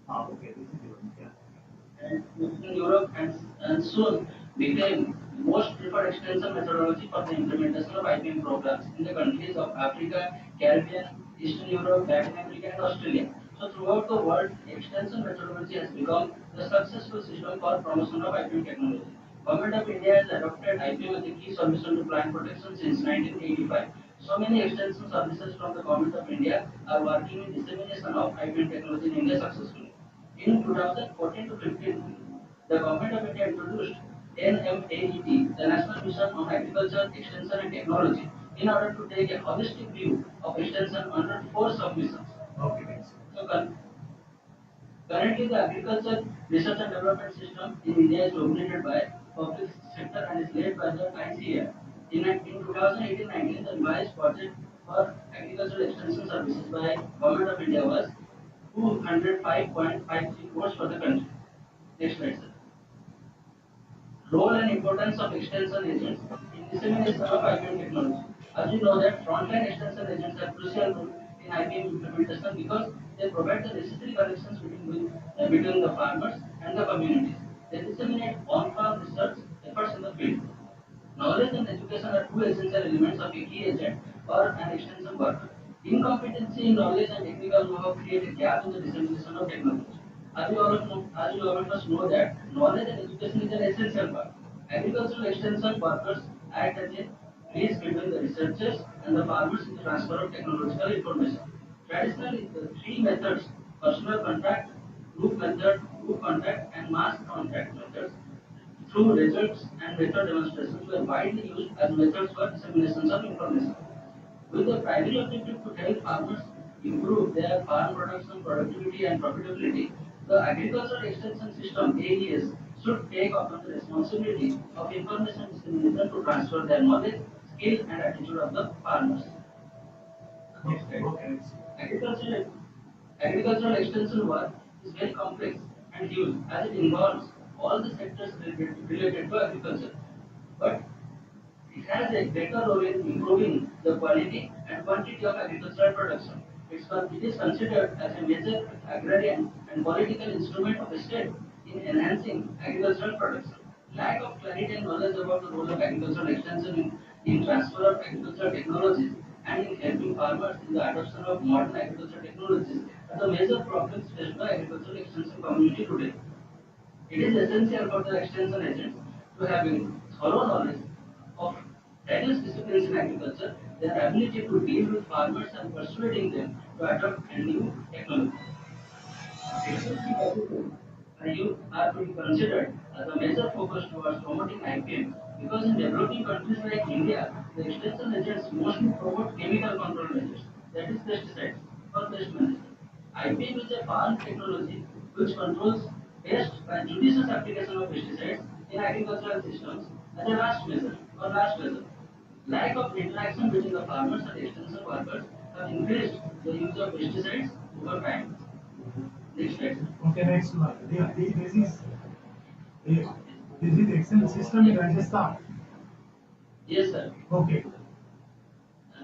S4: Okay, this is the one. Yeah.
S6: in Europe and soon became most preferred extension methodology for the implementation of IPM programs in the countries of Africa, Caribbean, Eastern Europe, Latin America, and Australia. So throughout the world, extension methodology has become the successful system for promotion of IPM technology. Government of India has adopted IPM as a key solution to plant protection since 1985. So many extension services from the Government of India are working in dissemination of IPM technology in India successfully. In 2014 to 15, the Government of India introduced NMAET, the National Mission on Agriculture, Extension and Technology, in order to take a holistic view of extension under four submissions.
S4: Okay, next.
S6: So currently, the agriculture research and development system in India is dominated by public sector and is led by the ICAR. In 2018-19, the revised budget for agricultural extension services by Government of India was 205.53 crores for the country. Next slide, sir. Role and importance of extension agents in dissemination of IPM technology. As you know that frontline extension agents have crucial role in IPM implementation because they provide the necessary connections between the farmers and the communities. They disseminate on-farm research efforts in the field. Knowledge and education are two essential elements of a key agent or an extension worker. Incompetency in knowledge and technical know-how create a gap in the dissemination of technology. As you all of us know that knowledge and education is an essential part. Agricultural extension workers act as a bridge between the researchers and the farmers in the transfer of technological information. Traditionally, the three methods, personal contact, group contact, and mass contact methods, through results and method demonstrations were widely used as methods for dissemination of information. With the primary objective to help farmers improve their farm production, productivity, and profitability, the Agricultural Extension System (AES) should take upon the responsibility of information dissemination to transfer their knowledge, skill, and attitude of the farmers.
S4: Okay.
S6: Agricultural, agricultural extension work is very complex and huge as it involves all the sectors related to agriculture. But it has a greater role in improving the quality and quantity of agricultural production. It is considered as a major agrarian and political instrument of the state in enhancing agricultural production. Lack of clarity and knowledge about the role of agricultural extension in transfer of agricultural technologies and in helping farmers in the adoption of modern agricultural technologies are the major problems faced by agricultural extension community today. It is essential for the extension agents to have a thorough knowledge of various disciplines in agriculture, their ability to deal with farmers and persuading them to adopt a new technology. Are to be considered as a major focus towards promoting IPM because in developing countries like India, the extension agents mostly promote chemical control measures, that is pesticides or pest management. IPM is a farm technology which controls pest by judicious application of pesticides in agricultural systems as a last resort. Lack of interaction between the farmers and extension workers have increased the use of pesticides over time. Next slide.
S4: Okay, next one. This is Excel system in Rajasthan.
S6: Yes, sir.
S4: Okay.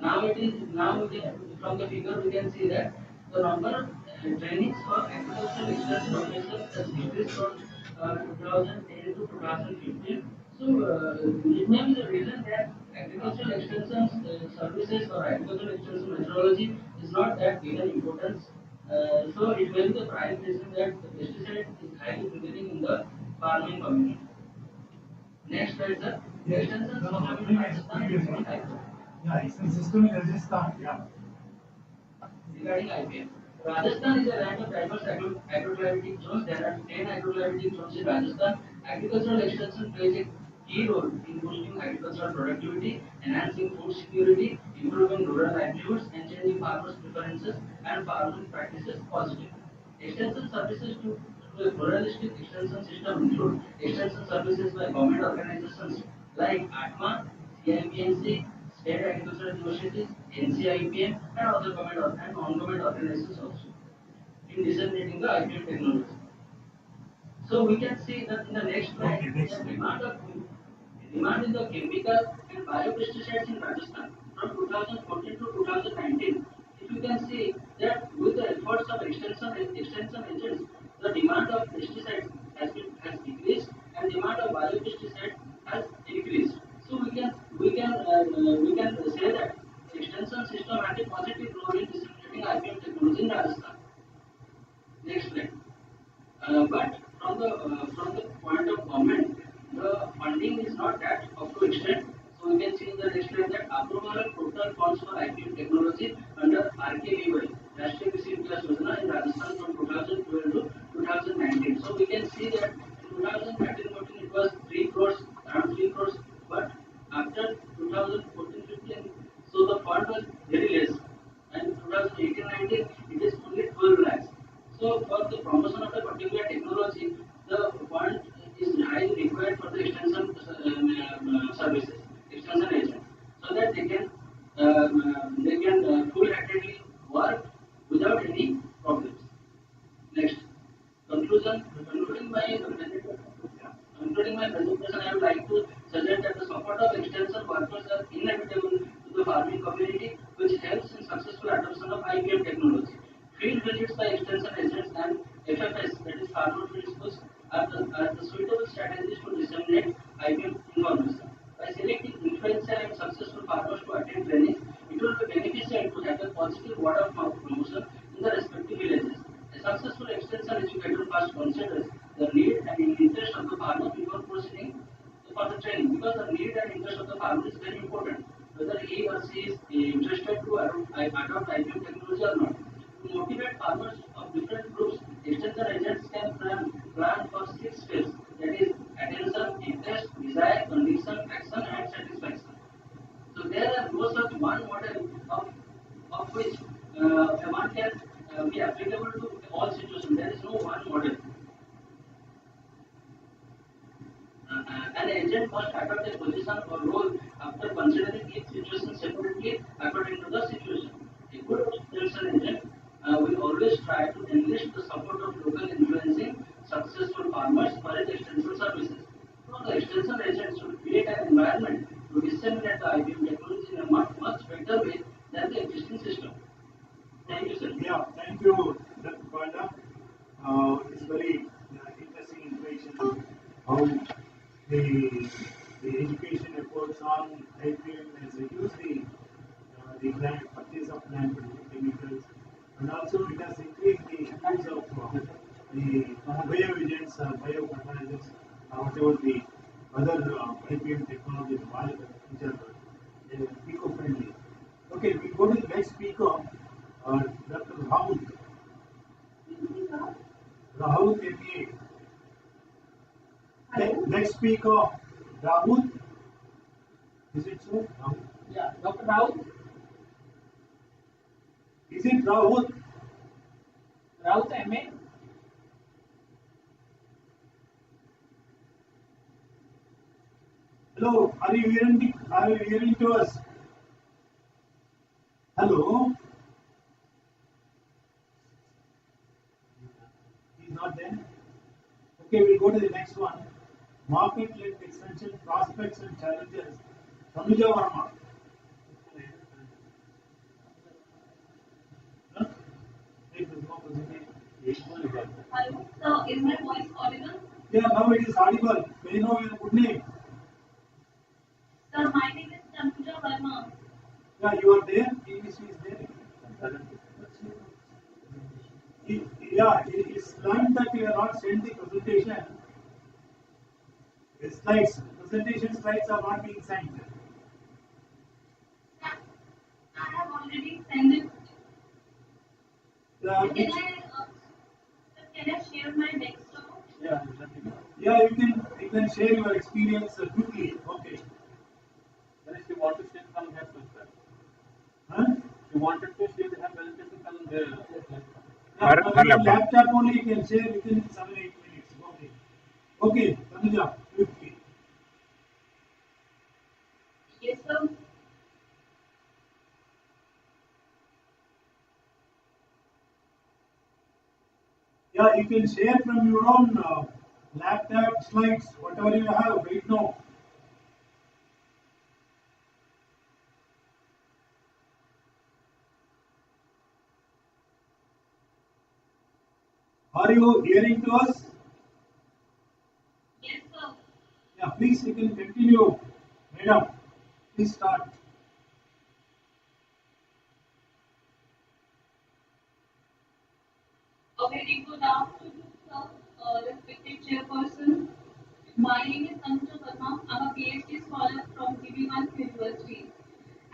S6: Now from the figure we can see that the number of trainings for agricultural extension officers has decreased from 2010 to 2015. So it may be the reason that agricultural extension services or agricultural extension methodology is not that given importance. So it may be the prime reason that the pesticide is highly prevailing in the farming community. Next slide, sir.
S4: Yes.
S6: Extension
S4: No,
S6: system in
S4: previous.
S6: Rajasthan is one type.
S4: Yeah, Excel system in Rajasthan. Yeah.
S6: Regarding IPM, Rajasthan is a land of diverse agroclimatic zones. There are 10 agroclimatic zones in Rajasthan. Agricultural extension plays a key role in boosting agricultural productivity, enhancing food security, improving rural livelihoods, and changing farmers' preferences and farming practices positively. Extension services to a pluralistic extension system include extension services by government organizations like ATMA, CIPNC, state agricultural universities, NCIPM, and other government and non-government organizations also in disseminating the IPM technology. So we can see that in the next slide,
S4: Okay, next.
S6: the demand in the chemical and biopesticides in Rajasthan from 2014 to 2019. If you can see that with the efforts of extension agents, the demand of pesticides has decreased and demand of biopesticides has increased. So we can say that the extension system had a positive role in disseminating IPM technology in Rajasthan. Next slide. But from the point of government, the funding is not that up to extent. So we can see in the next slide that approval of total funds for IPM technology under RKVY, Rashtriya Krishi Vikas Yojana in Rajasthan from 2012 to 2019. So we can see that in 2013-14 it was 3 crores, around 3 crores, but after 2014-15, so the fund was very less, and 2018-19 it is only 12 lakhs. So for the promotion of a particular technology, the fund is highly required for the extension services, extension agents, so that they can full-heartedly work without any problems. Concluding my presentation, I would like to suggest that the support of extension workers are inevitable to the farming community, which helps in successful adoption of IPM technology. Field visits by extension agents and FFS, that is farmer field schools, are the suitable strategies to disseminate IPM information. By selecting influential and successful farmers to attend trainings, it will be beneficial to have a positive word of mouth promotion in the respective villages. A successful extension educator first considers the need and interest of the farmer before proceeding for the training, because the need and interest of the farmer is very important, whether he or she is interested to adopt IPM technology or not. To motivate farmers of different groups, extension agents can plan for 6 steps, that is attention, interest, desire, conviction, action and satisfaction. So there are no such one model of which one can be applicable to all situations. There is no one model. An agent must adopt a position or role after considering each situation separately according to the situation. A good extension agent will always try to enlist the support of local influencing successful farmers for his extension services. So the extension agent should create an environment to disseminate the IPM technology in a much better way than the existing system. Thank you, sir.
S4: Yeah, thank you, Dr. Panda. It's very interesting information how the education efforts on IPM has reduced the purchase of plant chemicals, and also it has increased the use of the bio-agents, bio-fertilizers, whatever the other IPM technologies which are eco-friendly. Okay, we go to the next speaker, Dr. Rahul. Rahul MBA. Next speaker, Rahul. Is it so? Rahul?
S3: Yeah, Dr. Raut.
S4: Is it Rahul?
S3: Raut MA.
S4: Hello, are you hearing to us? Hello? He's not there? Okay, we'll go to the next one. Market-led extension, prospects and challenges. Tanuja Varma. Huh?
S2: Hello, so is my voice audible?
S4: Yeah, now it is audible. May you know your good name?
S2: Sir, my name is Tanuja Verma.
S4: Yeah, you are there. TVC is there. Yeah, it's learned that you are not sent the presentation. The slides, presentation slides are not being sent.
S2: I have already sent it. Can I share my desktop?
S4: Yeah, you can share your experience quickly. Okay.
S5: Then if you want to share from here first.
S4: Huh?
S5: If you wanted to share the presentation from there.
S4: Your laptop only you can share within 7-8 minutes. Okay. Okay, Tanuja, quickly.
S2: Yes, sir.
S4: Yeah, you can share from your own laptop slides, whatever you have right now. Are you hearing to us?
S2: Yes, sir.
S4: Yeah, please you can continue. Madam, please start.
S2: A very good afternoon, sir. Respected chairperson. My name is Tanuja Verma. I'm a PhD scholar from GB1 University.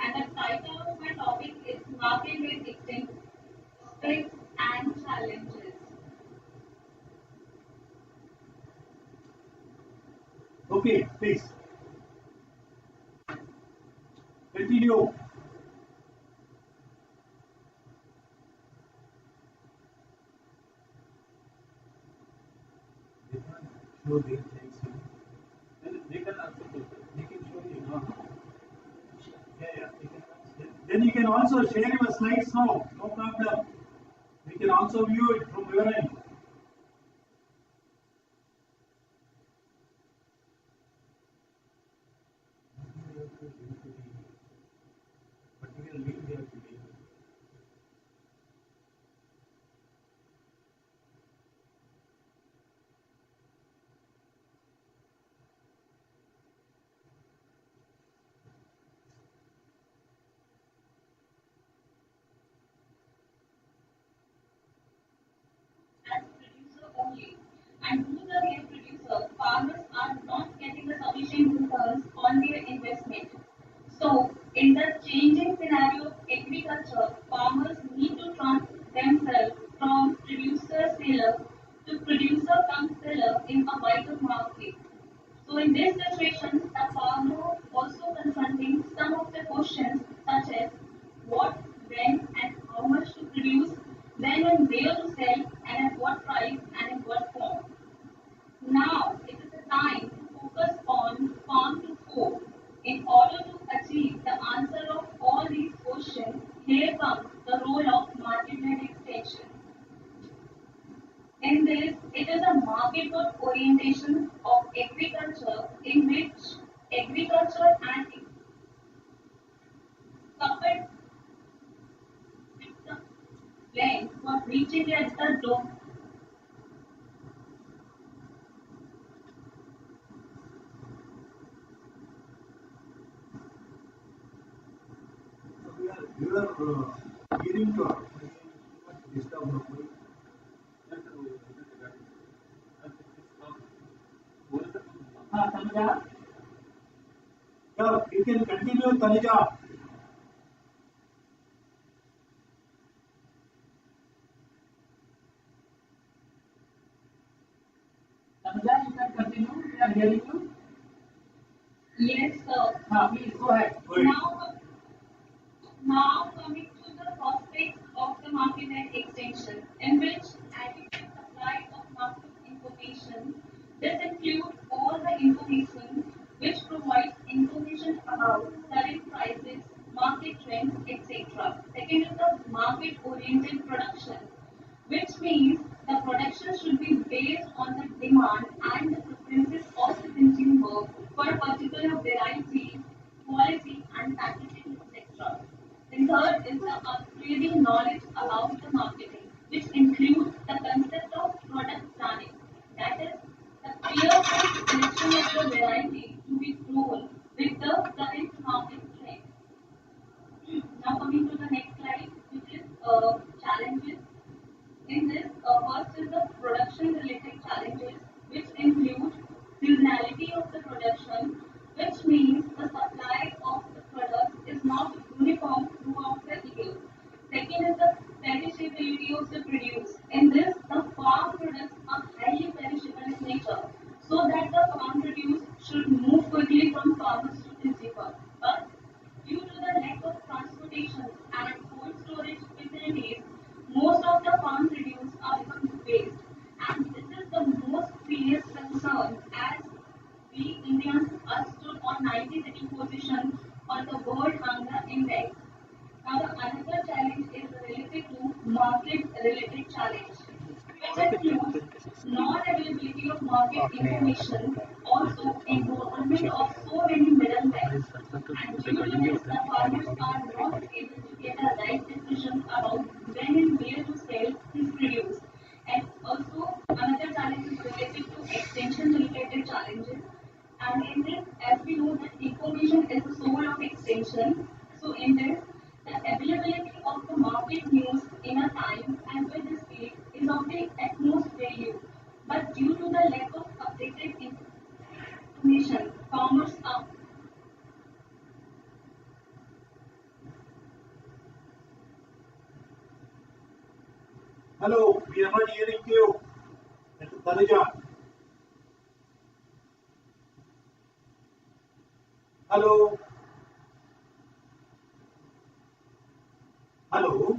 S2: And the title of my topic is Market-led extension, Prospects and Challenges.
S4: Okay, please. Continue. They can't show their things.
S5: They can also do that.
S4: They can show you. No. Yeah. Then you can also share your slides now. No problem. We can also view it from your end. particular link they have to deal with.
S9: As producer only. And due to the mere producer, farmers are not getting the sufficient returns on their investment. So, in the changing scenario of agriculture, farmers need to transform themselves from producer seller to producer come seller in a wider market. So, in this situation, the farmer also confronting some of the questions such as what, when, and how much to produce, when and where to sell, and at what price and in what form. Now it is the time to focus on farm to fork. In order to achieve the answer of all these questions, here comes the role of market-led extension. In this, it is a market-led orientation of agriculture in which agriculture and coupled with the blend for reaching at the door.
S4: You are hearing to us. Disturb nobody.
S5: Tanuja,
S4: Yeah, you can continue, Tanuja.
S5: you can continue. We are hearing you.
S9: Yes, sir.
S5: Please go ahead.
S4: Go ahead.
S9: Now coming to the prospects of the market-led extension, in which adequate supply of market information. This includes all the information which provides information about selling prices, market trends, etc. Second is the market-oriented production, which means the production should be based on the demand and the preferences of the consumer for a particular variety, quality, and packaging, etc. And third is the upgrading knowledge about the marketing, which includes the concept of product planning. That is, the careful selection of the variety to be grown with the current market trend. Now coming to the next slide, which is challenges. In this, first is the production-related challenges, which include seasonality of the production, which means the supply of the product is not uniform throughout the year. Second is the perishability of the produce. In this, the farm products are highly perishable in nature, so that the farm produce should move quickly from farmers to consumer. But due to the lack of transportation and cold storage facilities, most of the farm produce are becoming waste. And this is the most serious concern as we Indians are stood on 92nd position on the World Hunger Index. Now the another challenge is related to market-related challenge, which includes non-availability of market information, also involvement of so many middlemen, and due to this, the farmers are not able to get a right decision about when and where to sell his produce. And also, another challenge is related to extension-related challenges. And in this, as we know that information is the soul of extension. So in this, the availability of the market news in a time and with the speed is of the utmost value. But due to the lack of updated information, farmers are
S4: Hello, we are not hearing you. Tanuja. Hello. Hello.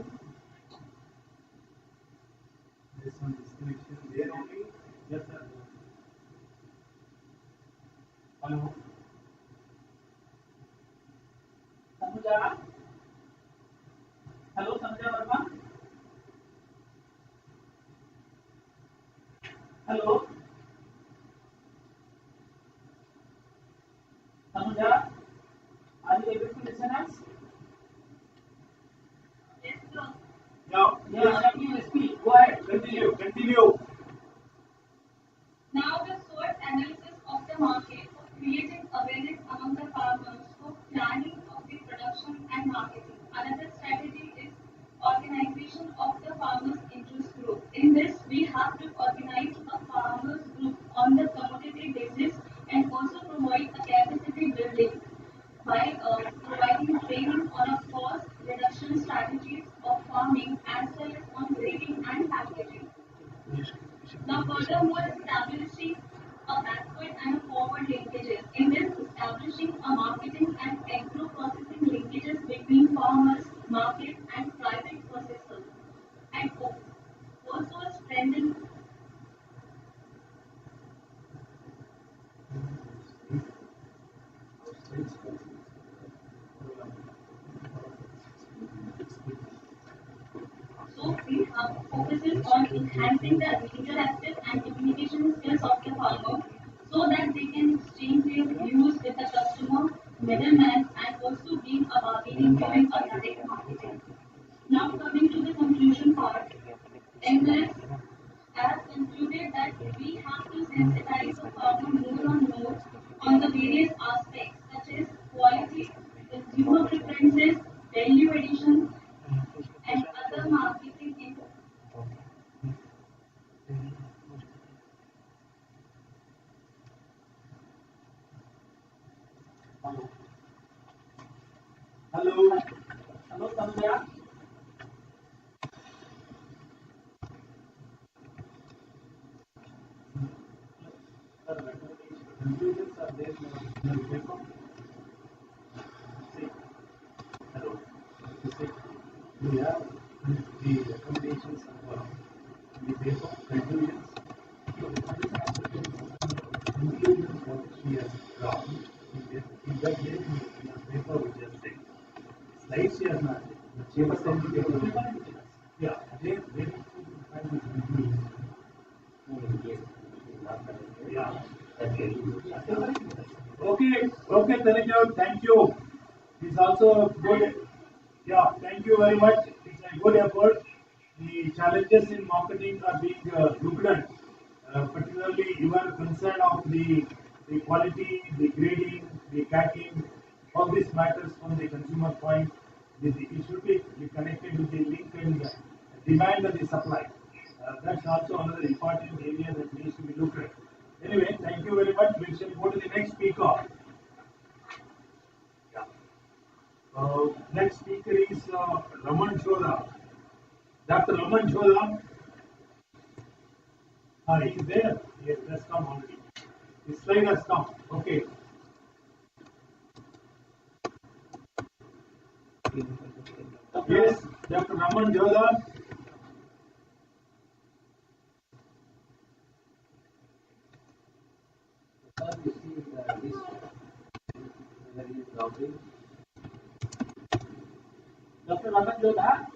S4: There is some disconnection there only. Yes, sir. Hello.
S5: Tanuja. Hello, Tanuja Verma. Hello. Tanuja.
S9: monthly basis and also provide a capacity building by providing training on a cost reduction strategies of farming as well as on grading and packaging. Now, furthermore, establishing a backward and a forward linkages. In this, establishing a marketing and agro-processing linkages between farmers, market, and private processors, and also strengthen. So, it focuses on enhancing the interactive and communication skills of the farmer so that they can exchange their views with the customer, middleman, and also gain a bargaining during a direct marketing. Now, coming to the conclusion part, NLS has concluded that we have to sensitize the farmer more on the various aspects such as quality, consumer preferences, value addition, and other marketing inputs.
S4: Hello.
S5: Hello, Sandhya.
S4: Conclusions are there in the paper. See, hello. You see, we have the recommendations of the paper. Conclusions. Conclusions what she has drawn. In that way, in the paper we just say. Slides she has not. She has sent the paper. Yeah, they find the conclusions. Yeah. Okay, Thank thank you. It's also good. Yeah, thank you very much. It's a good effort. The challenges in marketing are being looked at, particularly your concern of the quality, the grading, the packing, all these matters from the consumer point. It should be connected with the link and demand and the supply. That's also another important area that needs to be looked at. Anyway, thank you very much. We shall go to the next speaker. Yeah. Next speaker is Raman Choda. Dr. Raman Choda. He is there. Yes, has come already. The slide has come. Okay. Yes, Dr. Raman Choda.
S5: Dr. Raman Jodha.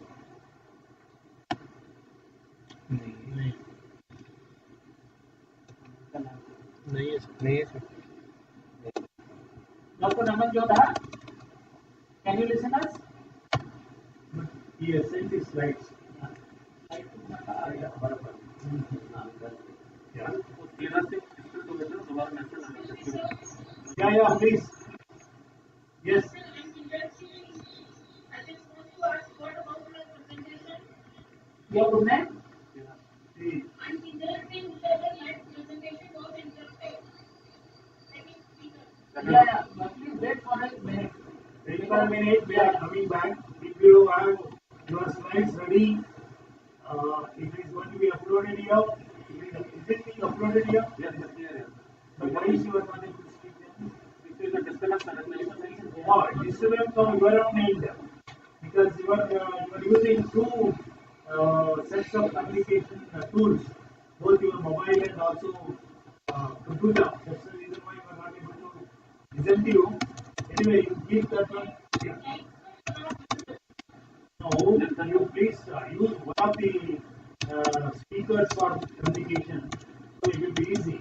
S8: नहीं है sir.
S5: Dr. Raman Jodha. Can you listen us?
S4: He has sent his slides. Yeah, please. Yes.
S9: I just want to ask what about the presentation?
S5: Your good name?
S9: I'm interested that the live presentation was interrupted. Second speaker.
S5: Yeah. But please wait for a minute.
S4: Wait for a minute. We are coming back. If you have your slides ready, it is going to be uploaded here. Is it being uploaded here? Yes. But why is you are not able to speak then? This is a disturbance from your own end. Because you are using two sets of communication tools, both your mobile and also computer. That's the reason why you are not able to listen to you. Anyway, you keep that one. Yeah. No, you please use one of the speakers for communication. So it will be easy.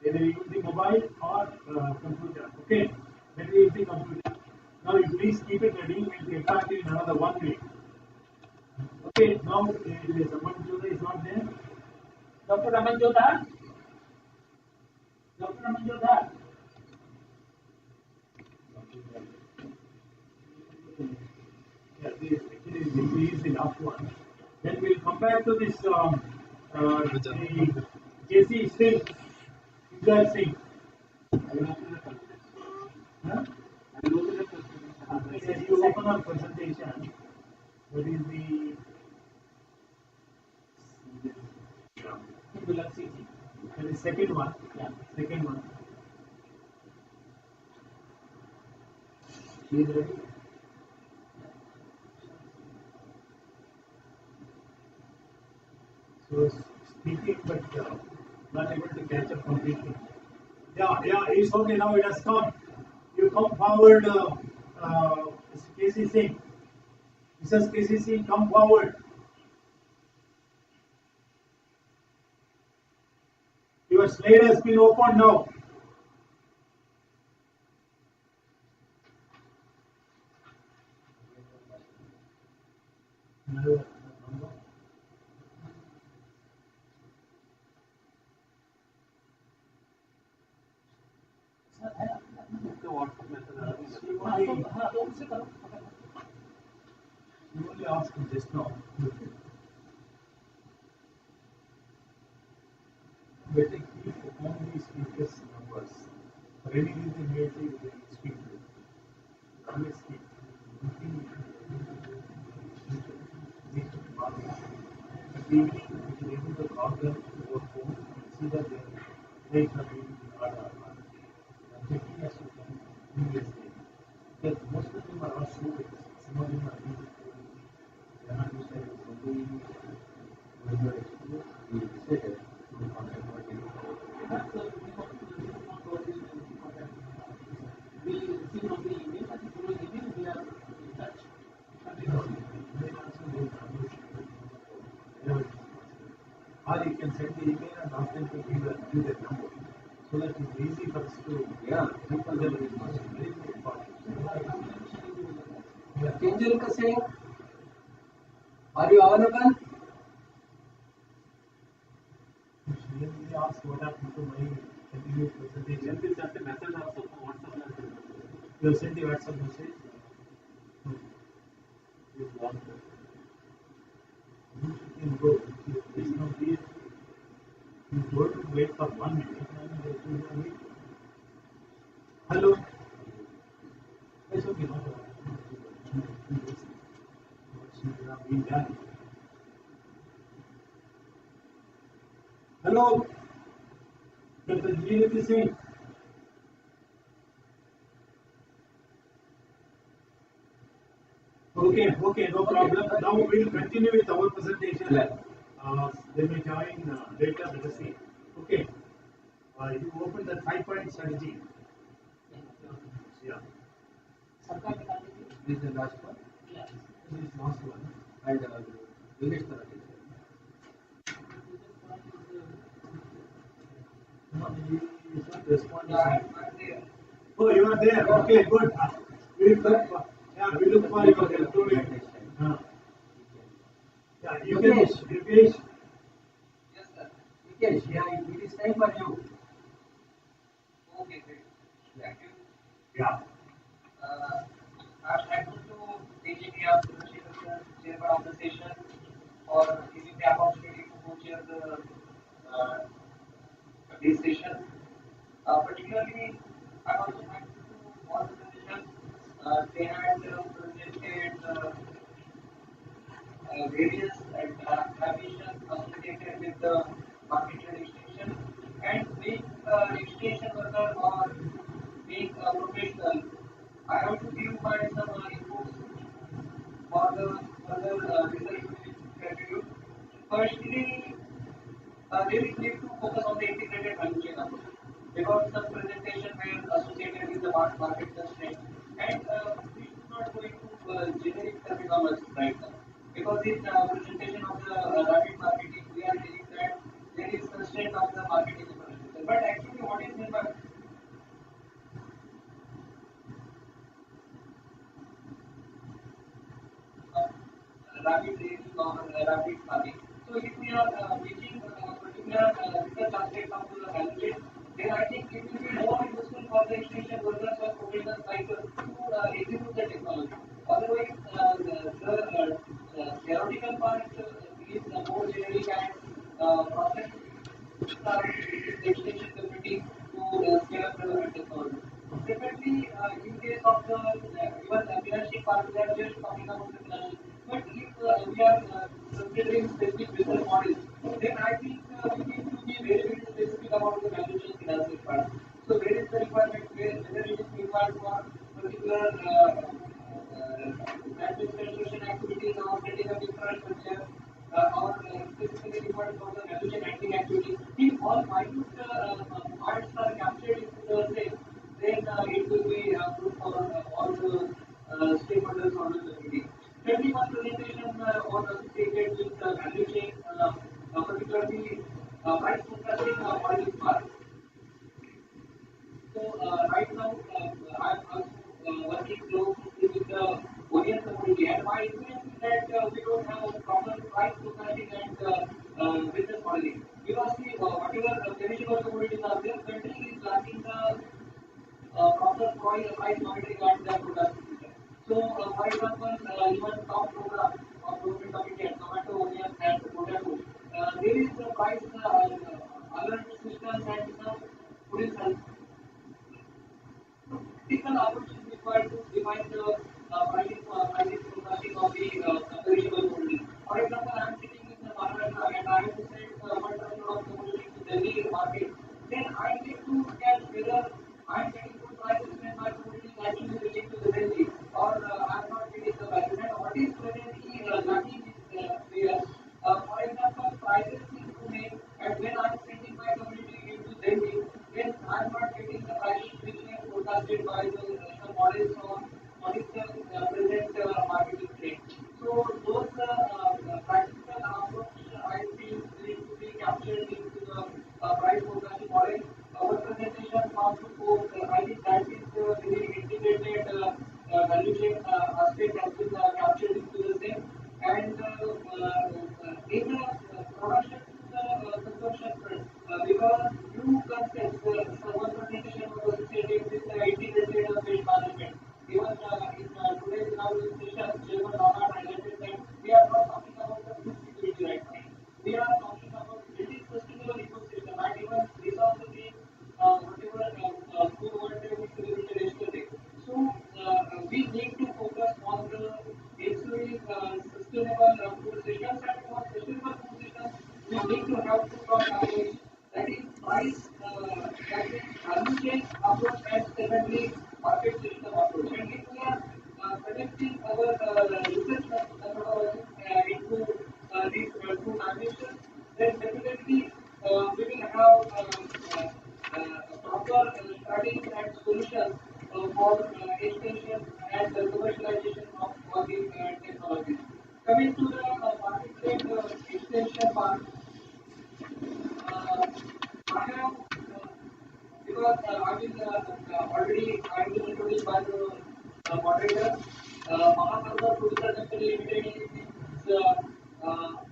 S4: Either you use the mobile or computer. Okay, let me use the computer. Now you please keep it ready and get back in another 1 minute. Okay, now Raman Jodha is not there.
S5: Dr. Raman Jodha. Dr. Raman Jodha.
S4: Yeah, this is the last one. Then we'll come back to this the JC Singh, Singh. Yes, you open up presentation. What is the
S5: Singular CG.
S4: and the second one?
S5: Yeah.
S4: Second one.
S5: She is ready.
S4: So speaking, but not able to catch up completely. Yeah, it's okay. Now it has come. You come forward, KCC. Mrs. KCC, come forward. Your slide has been opened now. You only asked me just now. Better keep only speakers numbers. For any reason, immediately we will speak to them. Always keep. At the evening, we should able to call them over phone and see that they have been in order or not. Checking has to come immediately. Because most of them are all students. Some of them are really students. They are not used to it. When you are exposed, we decided to contact what you
S5: We receive on the email, and through email we are in touch.
S4: or you can send the email and ask them to give their number so that it's easy for us to people them is very important.
S5: Angelica Singh, are you available?
S4: She asked what happened to my continuous presentation. You sent a message also, WhatsApp message. You have sent the WhatsApp message? You want to. You can go. There is no fear. You go to wait for 1 minute and you will wait. Hello? It's okay, no problem. What should have been done? Hello? Dr. Jivati Singh. Okay, no problem. Now we will continue with our presentation. They may join later, let us see. Okay. You open the 5-point strategy. Yeah.
S5: This is the last one.
S4: This is last one.
S5: And Yogesh Tarate.
S4: No, he is not responding. Oh, you are there. Okay, good. We look for, we look for your help today. Yeah, you can, Yogesh.
S3: Yes, sir.
S5: Yogesh, yeah, it is time for you.
S3: Okay, great. Thank you.
S4: Yeah.
S3: I'm thankful to DGP of the chairman of the session for giving the opportunity to co-chair this session. Particularly, I'm also thankful to all the sessions. They had presented various ambitions associated with the market trade extension and being extension worker or being a professional. I have to give my some inputs for the further result gratitude. Firstly, there is need to focus on the integrated value chain approach because some presentation were associated with the market constraint and we should not go into generic terminology right now because in presentation of the rapid marketing we are telling that there is constraint of the marketing infrastructure but actually what is meant by rapid trading or rapid farming. So if we are making particular research aspect of the value chain, then I think it will be more useful for the extension workers or professionals like us to execute the technology. Otherwise, the theoretical part is more generic and process the extension community to scale up the technology. Secondly, in case of the even Meenakshi just talking about the financial. But if we are considering specific business models, then I think we need to be very, very specific about the value chain financing part. So where is the requirement, whether it is required for particular administration activities or setting up infrastructure or specifically required for the value chain acting activities. If all minute parts are captured into the same, then it will be good for all the stakeholders of the community. Thirdly, one presentation was associated with value chain, particularly price forecasting modeling part. So right now, I'm also working closely with the Korean community, and my experience is that we don't have proper price forecasting and business modeling. Because see, whatever perishable commodities are there, country is lacking the proper price monitoring and the forecasting system. So, for example, even top program of government of India, tomato, onion, and potato, there is a price alert systems and some food critical approach is required to define the pricing forecasting of the perishable commodity. For example, I am sitting in the Maharashtra and I have to send 1 ton of commodity to Delhi market. Then I need to look at whether I am getting good prices when my commodity is actually reaching to the Delhi, or I am not getting the prices. And what is presently lacking is there. For example, prices in Pune, and when I am sending my commodity into Delhi, then I am not getting the prices which were forecasted by the models or what is the present marketing trend. So those practical approach I feel need to be captured into the price forecasting model. Our presentation part to four, I think that is very integrated value chain aspect has been captured into the same. And in the production to the consumption front, because new concepts, one presentation was associated with the integrated waste management. Even in today's inaugural session, Chairman Rana highlighted that we are not talking about the food security right now. We are talking about building sustainable ecosystem, and even this also being whatever food world day we celebrated yesterday. So we need to focus on the ensuring sustainable food systems, and for sustainable food systems, we need to have two strong approach. That is price, that is value chain approach, and secondly market system approach. And if we are connecting our research methodology into these two dimensions, then definitely we will have proper strategies and solutions for extension and commercialization of all these technologies. Coming to the market trend extension part, I have because I will already I have been introduced by the moderator. Mahasagar Producer Company Limited is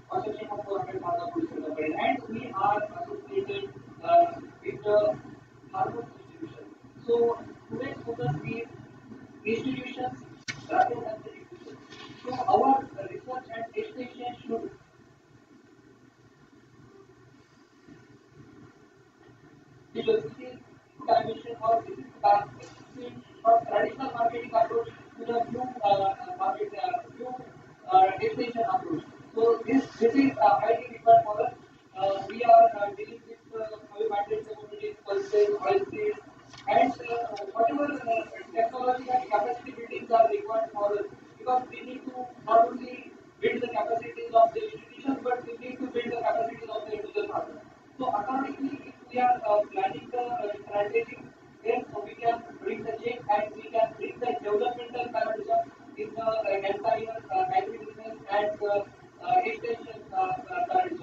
S3: consortium of 400 Mahasagar Producer Company, and we are associated with the Harvard institution. So today's focus is institutions rather than the institutions. So our research and extension should because this is dimension or this is switch from traditional marketing approach to the new market new extension approach. So this is highly required for us. We are dealing with value-added commodities, pulses, oilseeds, and whatever technology and capacity buildings are required for us, because we need to not only build the capacities of the institutions, but we need to build the capacities of the individual partners. So accordingly, if we are planning the strategy, then we can bring the change and we can bring the developmental paradigm in the entire agribusiness and extension paradigm.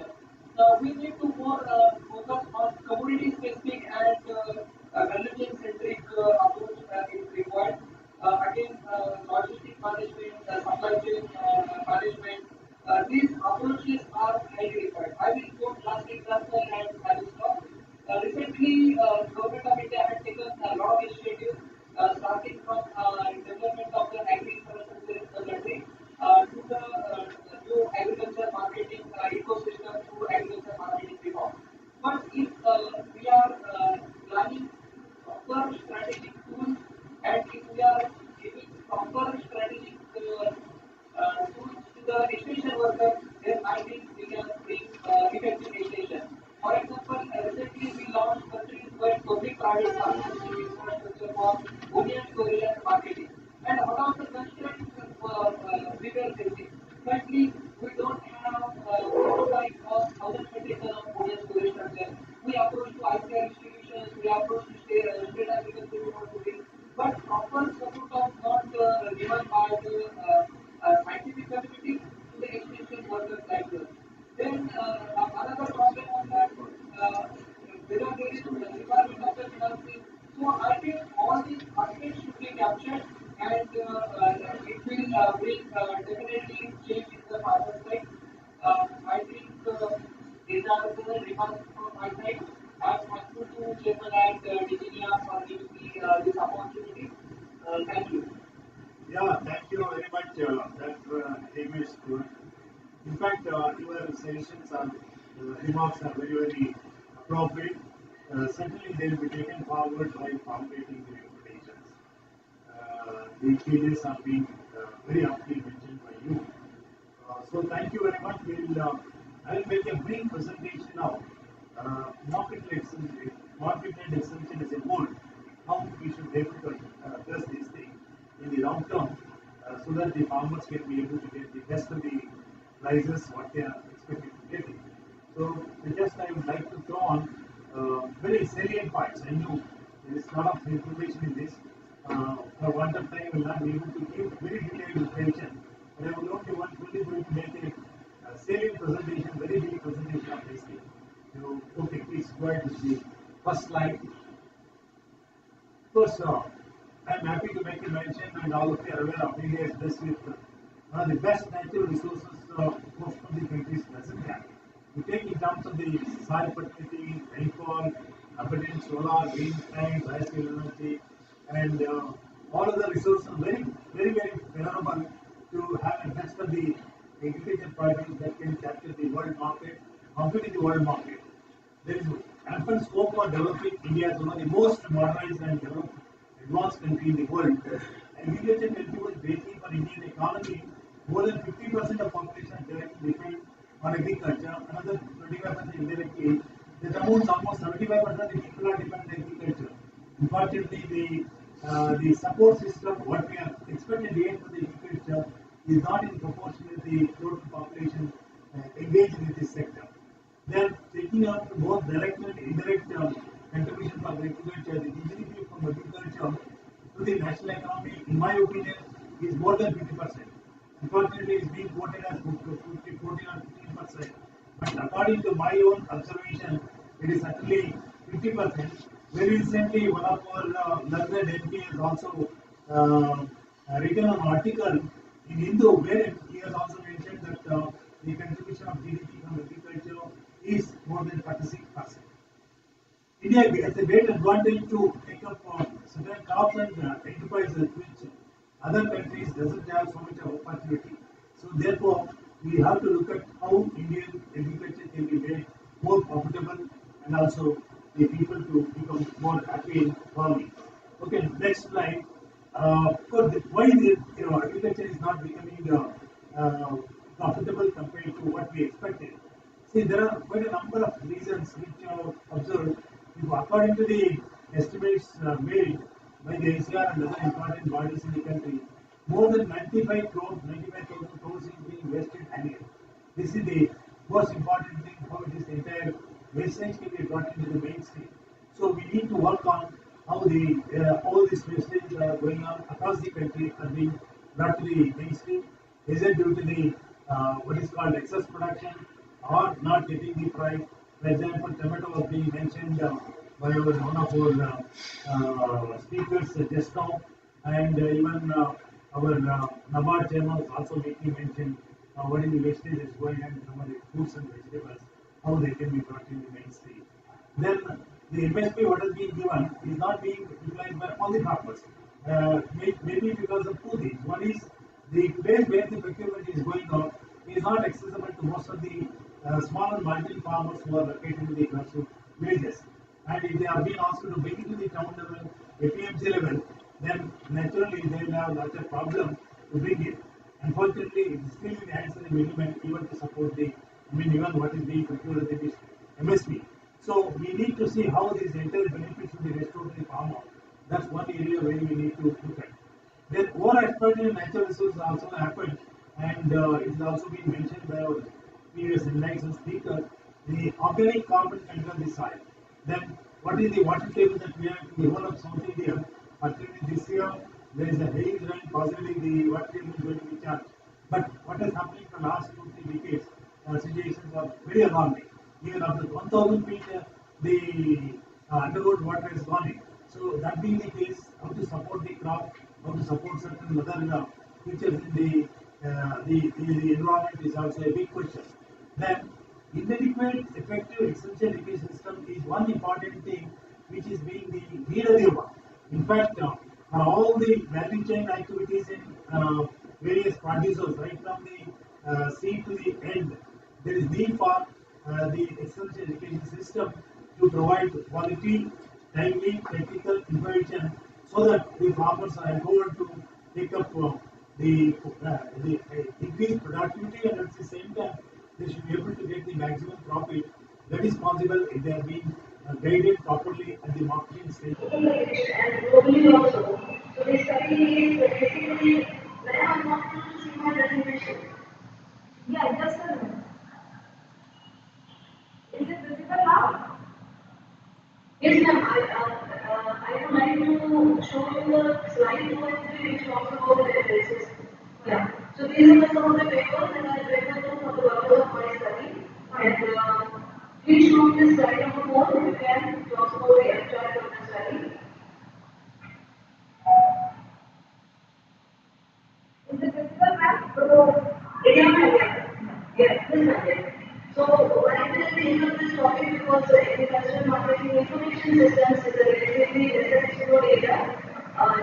S3: We need to more focus on community specific and value chain centric approach is required. Again, logistic management, supply chain management. These approaches are highly required. I will quote last example and I will stop. Recently, Government of India had taken a lot of initiatives, starting from development of the agri infrastructure in the country to the new agriculture marketing ecosystem through agriculture marketing reform. But if we are planning for onion storage and marketing. And what are the constraints we were facing? Currently, we don't have prototype of 1,000 metric ton of onion storage structure. We approach to ICR institutions, we approach to state agriculture universities, but proper support of not given by the scientific community to the extension workers like us. Then another problem on that, whether there is requirement of the financing. So I think all these aspects should be captured and it will bring definitely change in the farmer side. I think these are the remarks from my side. I'm thankful to Chairman and Virginia for giving me this opportunity. Thank you.
S4: Yeah, thank you very much. That Hamish is good. In fact, your suggestions are remarks are very appropriate. Certainly, they will be taken forward while formulating the recommendations. The changes are being very aptly mentioned by you. So, thank you very much. I will make a brief presentation of market-led extension as a whole. How we should be able to address these things in the long term, so that the farmers can be able to get the best of the prices what they are expected to get. So just I would like to throw on very salient points. I know there is a lot of information in this. For want of time, I will not be able to give very detailed information, but I will only going to make a salient presentation, very brief presentation of this thing. So, okay, please go ahead with the first slide. First, I am happy to make a mention, and all of you are aware of India is blessed with one of the best natural resources most of the countries doesn't have. We take in terms of the soil fertility, rainfall, abundant solar, wind time, biofuel energy, and all of the resources are very favorable to have a best of the agriculture produce that can capture the world market, compete in the world market. There is ample scope for developing India as one of the most modernized and advanced country in the world. Agriculture contributes greatly for Indian economy. More than 50% of population directly depend on agriculture, another 25% indirectly. That amounts almost 75% of the people are dependent on agriculture. Unfortunately, the support system, what we are expected to get for the agriculture, is not in proportion with the total population engaged in this sector. Then, taking up both direct and indirect contribution from agriculture, the GDP from agriculture to the national economy, in my opinion, is more than 50%. Unfortunately, it's being quoted as 14 or 15%. But according to my own observation, it is certainly 50%. Very recently, one of our learned MP has also written an article in Hindu where he has also mentioned that the contribution of GDP from agriculture is more than 46%. India has a great advantage to take up certain crops and enterprises which other countries doesn't have so much of opportunity. So therefore, we have to look at how Indian agriculture can be made more profitable and also the people to become more happy in farming. Okay, next slide. Why the agriculture is not becoming profitable compared to what we expected? See, there are quite a number of reasons which are observed. According to the estimates made by the ACR and other important bodies in the country, more than 95,000 crores is being wasted annually. This is the most important thing, how this entire wastage can be brought into the mainstream. So we need to work on how all these wastages are going on across the country are being brought to the mainstream. Is it due to the what is called excess production or not getting the price? For example, tomato was being mentioned by one of our speakers just now, and even our NABARD chairman was also making mention what is the wastage is going on in some of the fruits and vegetables, how they can be brought in the mainstream. Then the MSP what is being given is not being utilized by all the farmers. Maybe because of two things. One is the place where the procurement is going on is not accessible to most of the small and marginal farmers who are located in the grassroots villages. And if they are being asked to bring it to the town level, APMC level, then naturally they will have lots of problem to bring it. Unfortunately, it is still in the hands of the middlemen even to support even what is being procured in this MSP. So we need to see how this entire benefit should be restored to the farmer. That's one area where we need to look at. Then overexploitation of natural resources also happened, and it has also been mentioned by our previous enlightened speakers. The organic carbon enter the soil. Then what is the water table that we have in the whole of South India? Particularly this year, there is a heavy rain, possibly the water table is going to be charged. But what is happening for the last 2-3 decades, situations are very alarming. Even up to 1,000 feet, the underground water is gone in. So that being the case, how to support the crop, how to support certain other features in the environment is also a big question. Then inadequate effective extension education system is one important thing which is being the need of the hour. In fact, for all the value chain activities in various producers, right from the seed to the end, there is need for the extension education system to provide quality, timely, technical information so that the farmers are empowered to take up the increased productivity, and at the same time they should be able to get the maximum profit that is possible if they are being guided properly at the marketing stage.
S7: And globally also. So this study is basically when I'm not able to see my presentation. Yeah, just a minute. Is it visible now? Yes, ma'am. I would like to show you the slide 2 and 3 which talks about the references. Yeah. So these are some of the papers that I referred to for the purpose of my study. And please show this slide number 4 if you can talk about the abstract of the study. Is it visible, ma'am? Yeah, this one. So, when I did think of this topic because agricultural marketing information systems is a relatively less explored area.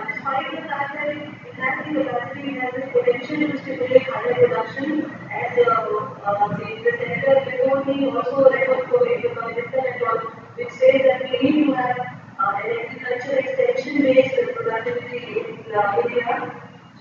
S7: Despite the fact that it has the capacity, it has the potential to stimulate higher production, as the senator before me also referred to it, which says that we need to have an agriculture extension-based productivity in India,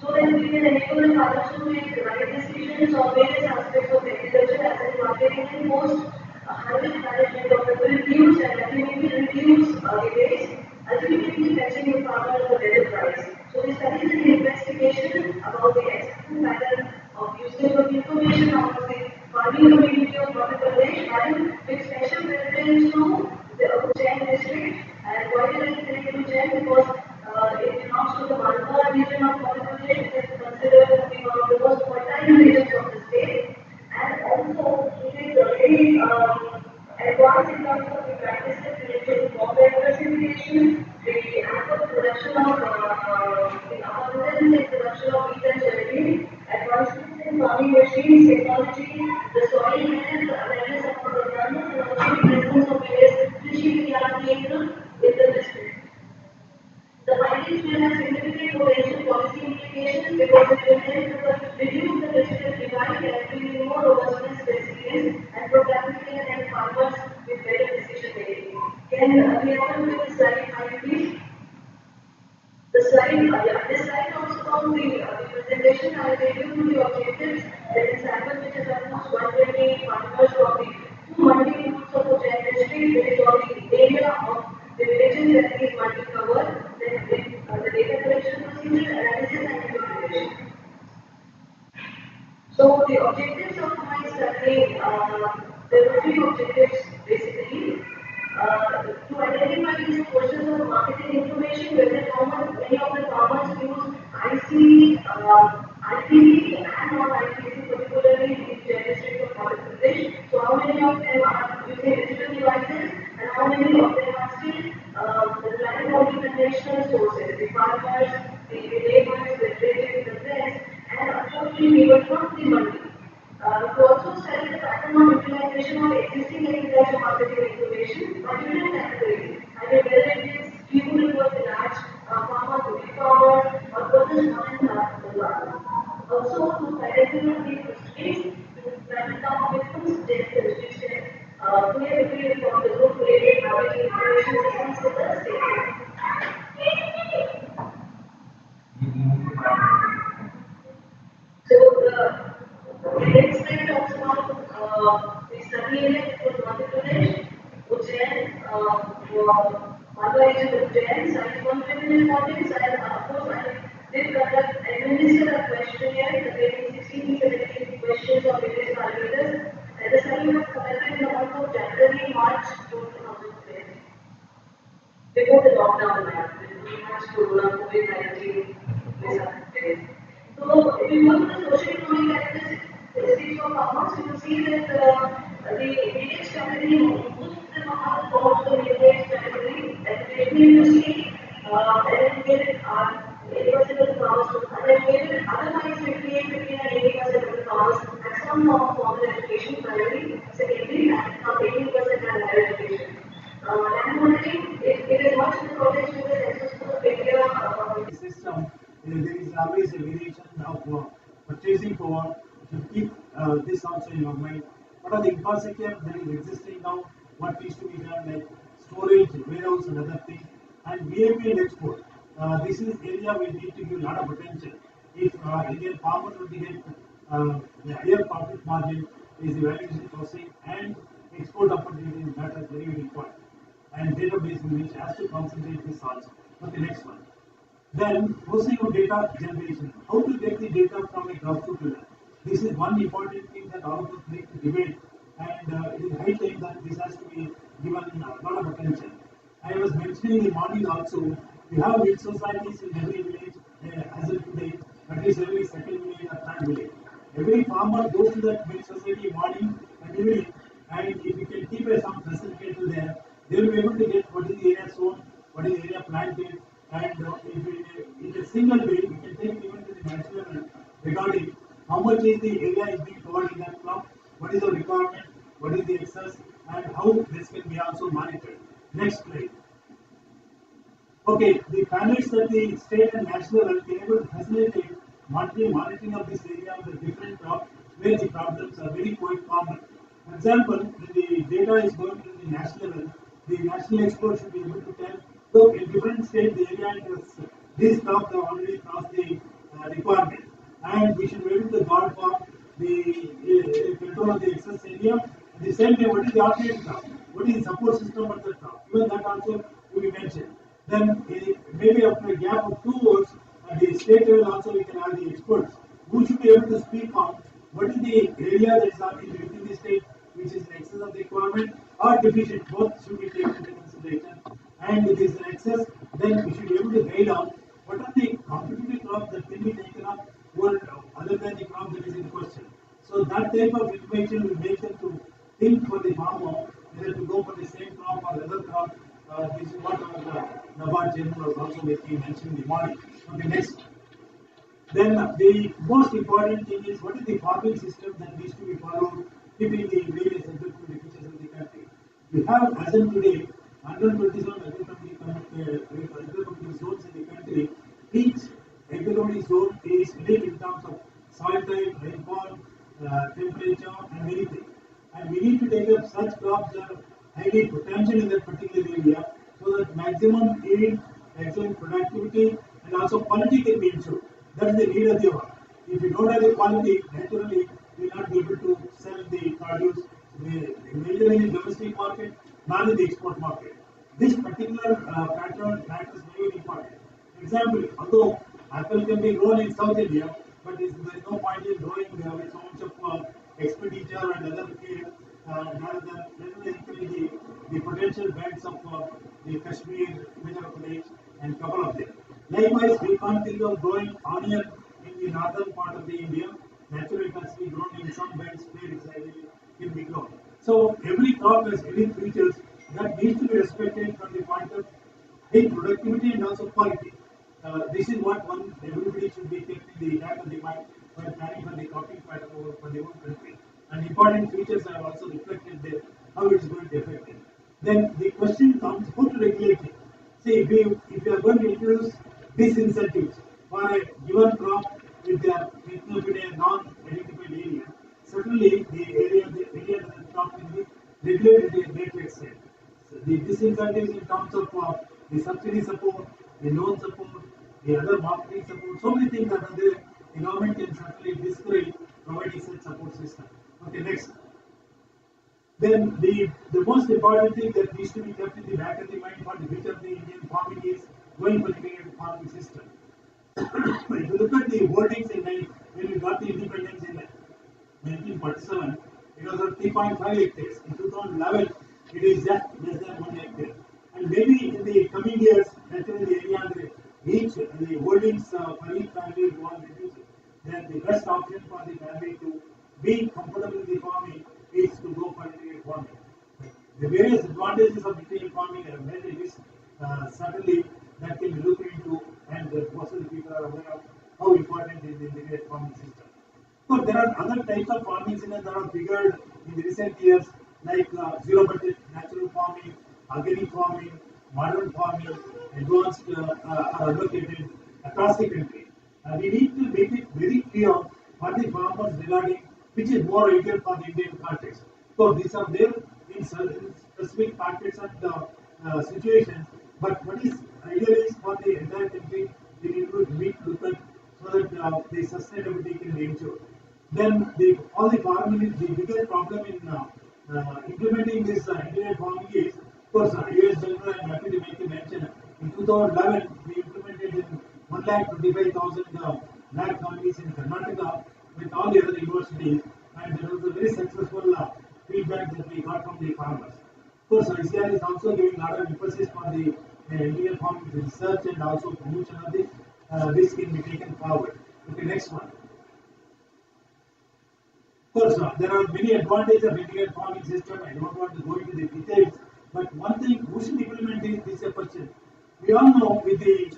S7: so that we can enable the farmers to make the right decisions on various aspects of agriculture, as in marketing and post harvest management of the produce, and ultimately reduce the waste, ultimately fetching the farmers a better price. So the study is an investigation about the acceptance pattern of usage of information amongst the farming community of Madhya Pradesh, and with special reference to the Ujjain district. And why did I select Ujjain? Because it belongs to the Malwa region of Madhya Pradesh, which is considered to be one of the most fertile regions of the state. And also, it is very advanced in terms of the practices related to crop diversification, the ample production of the abundance in production of wheat and soybean, advancements in farming machines, technology, the soil health, awareness of the farmers, and also the presence of various Krishi Vigyan Kendras in the district. The findings will have significant potential policy implications because it will help to reduce the digital divide and bring more robustness, resilience, and productivity and help farmers with better decision making. Can we have a look at the slide 5, please? The slide, this slide talks about the presentation. I will take you through the objectives. There is sample which is almost 120 farmers from the two mandi routes of Ujjain district based on the area of the villages that these mandi cover. Then the data collection procedure, analysis, and implementation. So the objectives of my study, there were three objectives basically. To identify these sources of marketing information, whether many of the farmers use IC, IPC and non-IPC, particularly in the district of Madhya Pradesh. So how many of them are using digital devices and how many of them are still relying on the conventional sources, the farmers, the neighbors, the relatives, the friends, and unfortunately even from the mandi. To also study the pattern of utilization of existing agriculture marketing information by different categories. I mean, whether it is skewed towards the large farmers, the big farmers, or towards the small and large. Also, to identify the constraints, to come up with some suggestions which can clear the field of the group related marketing information systems with the state. So the next slide talks about the study area for Madhya Pradesh, Ujjain, Malwa region of Ujjain, size 120
S10: in importance, and of course, I did administer a questionnaire containing 16 to 17 questions of various parameters. And the study was conducted in the month of January, March 2020, before the lockdown, pretty much Corona, COVID-19 was affected. So, if you look at the socio-economic characteristics of farmers, you will see that the village category, most of them are about the village category, and you see educated are 80% of the farmers, uneducated, otherwise 58, 59, 80% of the farmers have some form of formal education, primary, secondary, and 18% have higher education. Land holding, it is much in accordance with the census of India.
S4: System, there is always a variation of purchasing power. To keep this also in your mind. What are the infrastructure that is existing now? What needs to be done, like storage, warehouse, and other things. And VIP and export. This is area we need to give a lot of attention. If Indian farmers will get the higher profit margin, is the valuation processing and export opportunities, that is very, very important. And database which has to concentrate this also. Okay, next one. Then processing of data generation. How to get the data from a grassroots level? This is one important thing that all of us need to debate, and it is high time that this has to be given a lot of attention. I was mentioning in the morning also, we have milk societies in every village as of today, at least every second village or third village. Every farmer goes to that milk society morning and evening, and if you can keep some facilitator there, they will be able to get what is the area sown, what is the area planted, and if in a single way, we can take even to the national level regarding how much is the area is being covered in that crop, what is the requirement, what is the excess, and how this can be also monitored. Next slide. Okay, the panelists at the state and national level can able to facilitate monitoring of this area of the different crops where the problems are very quite common. For example, when the data is going to the national level, the national expert should be able to tell, look, in different states, the area interests, these crops have already crossed the requirement, and we should be able to guard for the control of the excess area. At the same time, what is the alternate crop? What is the support system of the crop? Even that also will be mentioned. Then maybe after a gap of 2 years, at the state level also we can have the experts who should be able to speak on what is the area that is within the state which is in excess of the requirement or deficient. Both should be taken into consideration. And if there is an excess, then we should be able to guide on what are the competitive crops that can be taken up other than the crop that is in question. So that type of information will make them to think for the farmer whether to go for the same crop or other crop. This is what our NABARD chairman was also making mention in the morning. Okay, next. Then the most important thing is what is the farming system that needs to be followed keeping the various agricultural features of the country. We have as of today 127 agricultural zones in the country. Each agricultural zone is unique in terms of soil type, rainfall, temperature, and many things. And we need to take up such crops that are highly potential in that particular area so that maximum yield, maximum productivity, and also quality can be ensured. That is the need of the hour. If you don't have the quality, naturally you will not be able to sell the produce neither in the domestic market nor in the export market. This particular pattern matters very important. For example, although apple can be grown in South India, but there is no point in growing with so much of expenditure and other care rather than encourage the potential banks of the Kashmir, Himachal Pradesh, and couple of them. Likewise, we can't think of growing onion in the northern part of the India. Naturally, it has to be grown in some belts where it can be grown. So every crop has unique features that needs to be respected from the point of high productivity and also quality. This is what everybody should be kept in the back of the mind while planning for the cropping pattern for the whole country. And important features are also reflected there, how it is going to affect it. Then the question comes, how to regulate it? See, if you are going to introduce disincentives for a given crop if they are taking up in a non-identified area, certainly the area that the crop will be regulated to a great extent. So the disincentives in terms of the subsidy support, the loan support, the other marketing support, so many things are there. The government can certainly discourage providing such support system. Okay, next. Then the most important thing that needs to be kept in the back of the mind for the future of the Indian farming is going for integrated farming system. If you look at the holdings when we got the independence in 1947, it was at 3.5 hectares. In 2011, it is just less than 1 hectare. And maybe in the coming years, naturally the area the holdings for each family will reduce it. Then the best option for the family to be comfortable with the farming is to go for integrated farming. The various advantages of integrated farming are very certainly that can be looked into, and most of the people are aware of how important is the integrated farming system. So there are other types of farming systems that are figured in the recent years, like zero budget natural farming, organic farming, modern farming, advanced are advocated across the country. We need to make it very clear for the farmers regarding which is more ideal for the Indian context. So these are there in certain specific pockets and situations, but what is ideal is for the entire country, we need to look at so that the sustainability can be ensured. Then all the farming, the biggest problem in implementing this integrated farming is, of course, US General, I am happy to make a mention. In 2011, we implemented in 1,25,000 lakh families in Karnataka with all the other universities, and there was a very successful feedback that we got from the farmers. Of course, ICAR is also giving a lot of emphasis for the integrated farming research and also promotion of this. This can be taken forward. Okay, next one. Of course, there are many advantages of integrated farming system. I don't want to go into the details, but one thing who should implement this question. We all know with the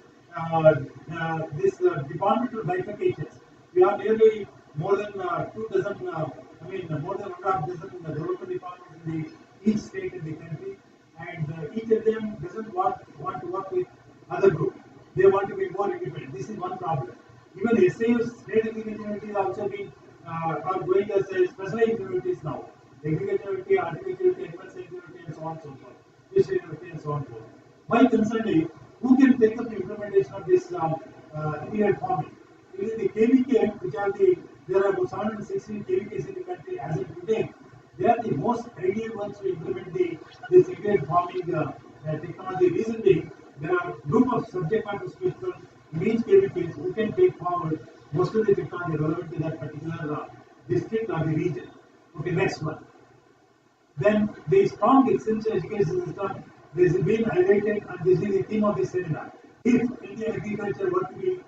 S4: this departmental bifurcations, we are nearly more than 2 dozen, more than 1.5 dozen development departments in each state in the country, and each of them doesn't want to work with other group. They want to be more independent. This is one problem. Even SAUs, state agriculture universities, also being are going as a specialized universities now. Agriculture university, horticulture university, advanced university, and so on and so forth. Fish university and so on and so forth. My concern is who can take up the implementation of this integrated farming. It is the KVK, which are there are about 716 KVKs in the country as of today. They are the most ideal ones to implement this integrated farming technology. Reason being, there are a group of subject matter people in each KVKs who can take forward most of the technology relevant to that particular district or the region. Okay, next one. Then the strong extension education system, this has been highlighted, and this is the theme of this seminar. If Indian agriculture were to be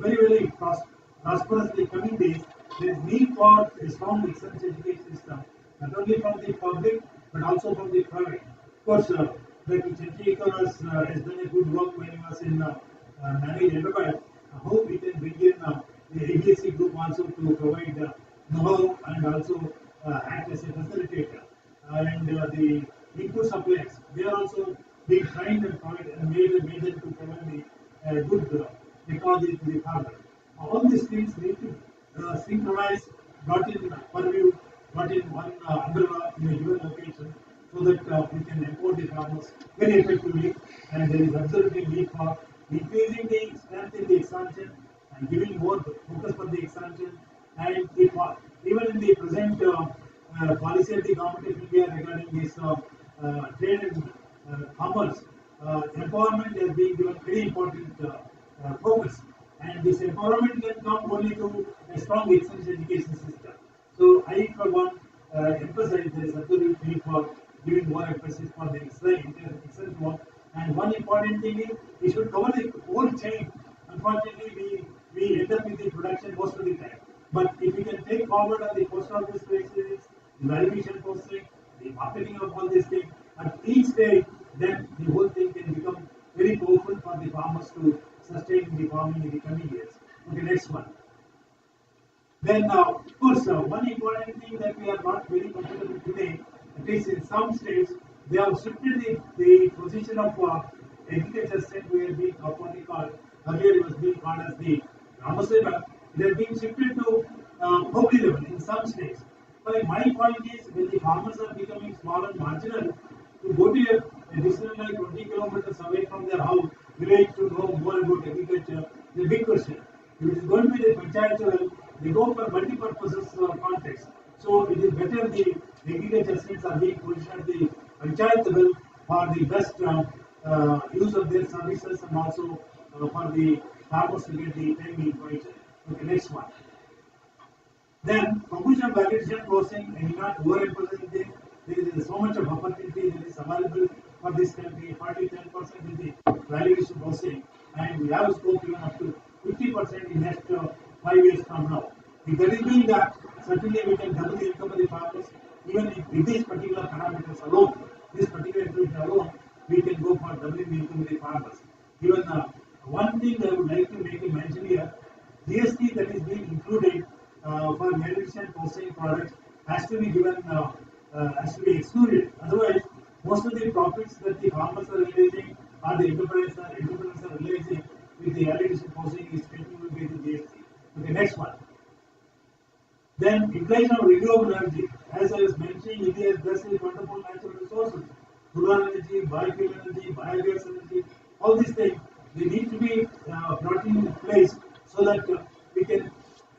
S4: very prosperous in the coming days, there is need for a strong extension education system, not only from the public but also from the private. Of course, Dr. Chandrasekhar has done a good work when he was in managed enterprise. How we can bring in the ABSC group also to provide know-how and also act as a facilitator. And the input suppliers, they are also being trained and made them to provide the good technology to the farmer. All these things need to synchronize, brought in purview, brought in one umbrella in a given location, so that we can import the farmers very effectively. And there is absolutely need for increasing the strength in the expansion and giving more focus for the expansion. And if, even in the present policy of the government of India regarding this trade and commerce, empowerment has been given very important focus. And this empowerment can come only through a strong extension education system. So I, for one, emphasize there is absolute need for giving more emphasis for the extension work. And one important thing is we should cover the whole chain. Unfortunately, we end up with the production most of the time. But if we can take forward on the post office places, the valuation posting, the marketing of all these things at each stage, then the whole thing can become very powerful for the farmers to sustain the farming in the coming years. Okay, next one. Then, of course, one important thing that we are not very comfortable today, at least in some states, they have shifted the position of agriculture state where being what they call earlier it was being called as the Ramaseva. It has been shifted to Hogli level in some states. But my point is, when the farmers are becoming small and marginal, to go to a distance like 20 kilometers away from their house, village to know more about agriculture, is a big question. If it is going to be the panchayat level, they go for multi-purposes context. So it is better the agriculture states are being positioned at the panchayat level for the best use of their services and also for the farmers to get the timely information. Okay, next one. Then promotion validation processing and not overemphasizing this. There is so much of opportunity that is available for this country. 40-10% in the validation processing, and we have scope even up to 50% in next 5 years from now. If that is being done, certainly we can double the income of the farmers. Even if with these particular parameters alone, this particular information alone, we can go for doubling the income of the farmers. Even one thing I would like to make a mention here, GST that is being included for validation processing products has to be given, has to be excluded. Otherwise, most of the profits that the farmers are realizing or the entrepreneurs are realizing with the validation processing is taken away by the GST. Okay, next one. Then utilization of renewable energy. As I was mentioning, India is blessed with wonderful natural resources. Solar energy, biofuel energy, biogas energy, all these things, they need to be brought in place so that we can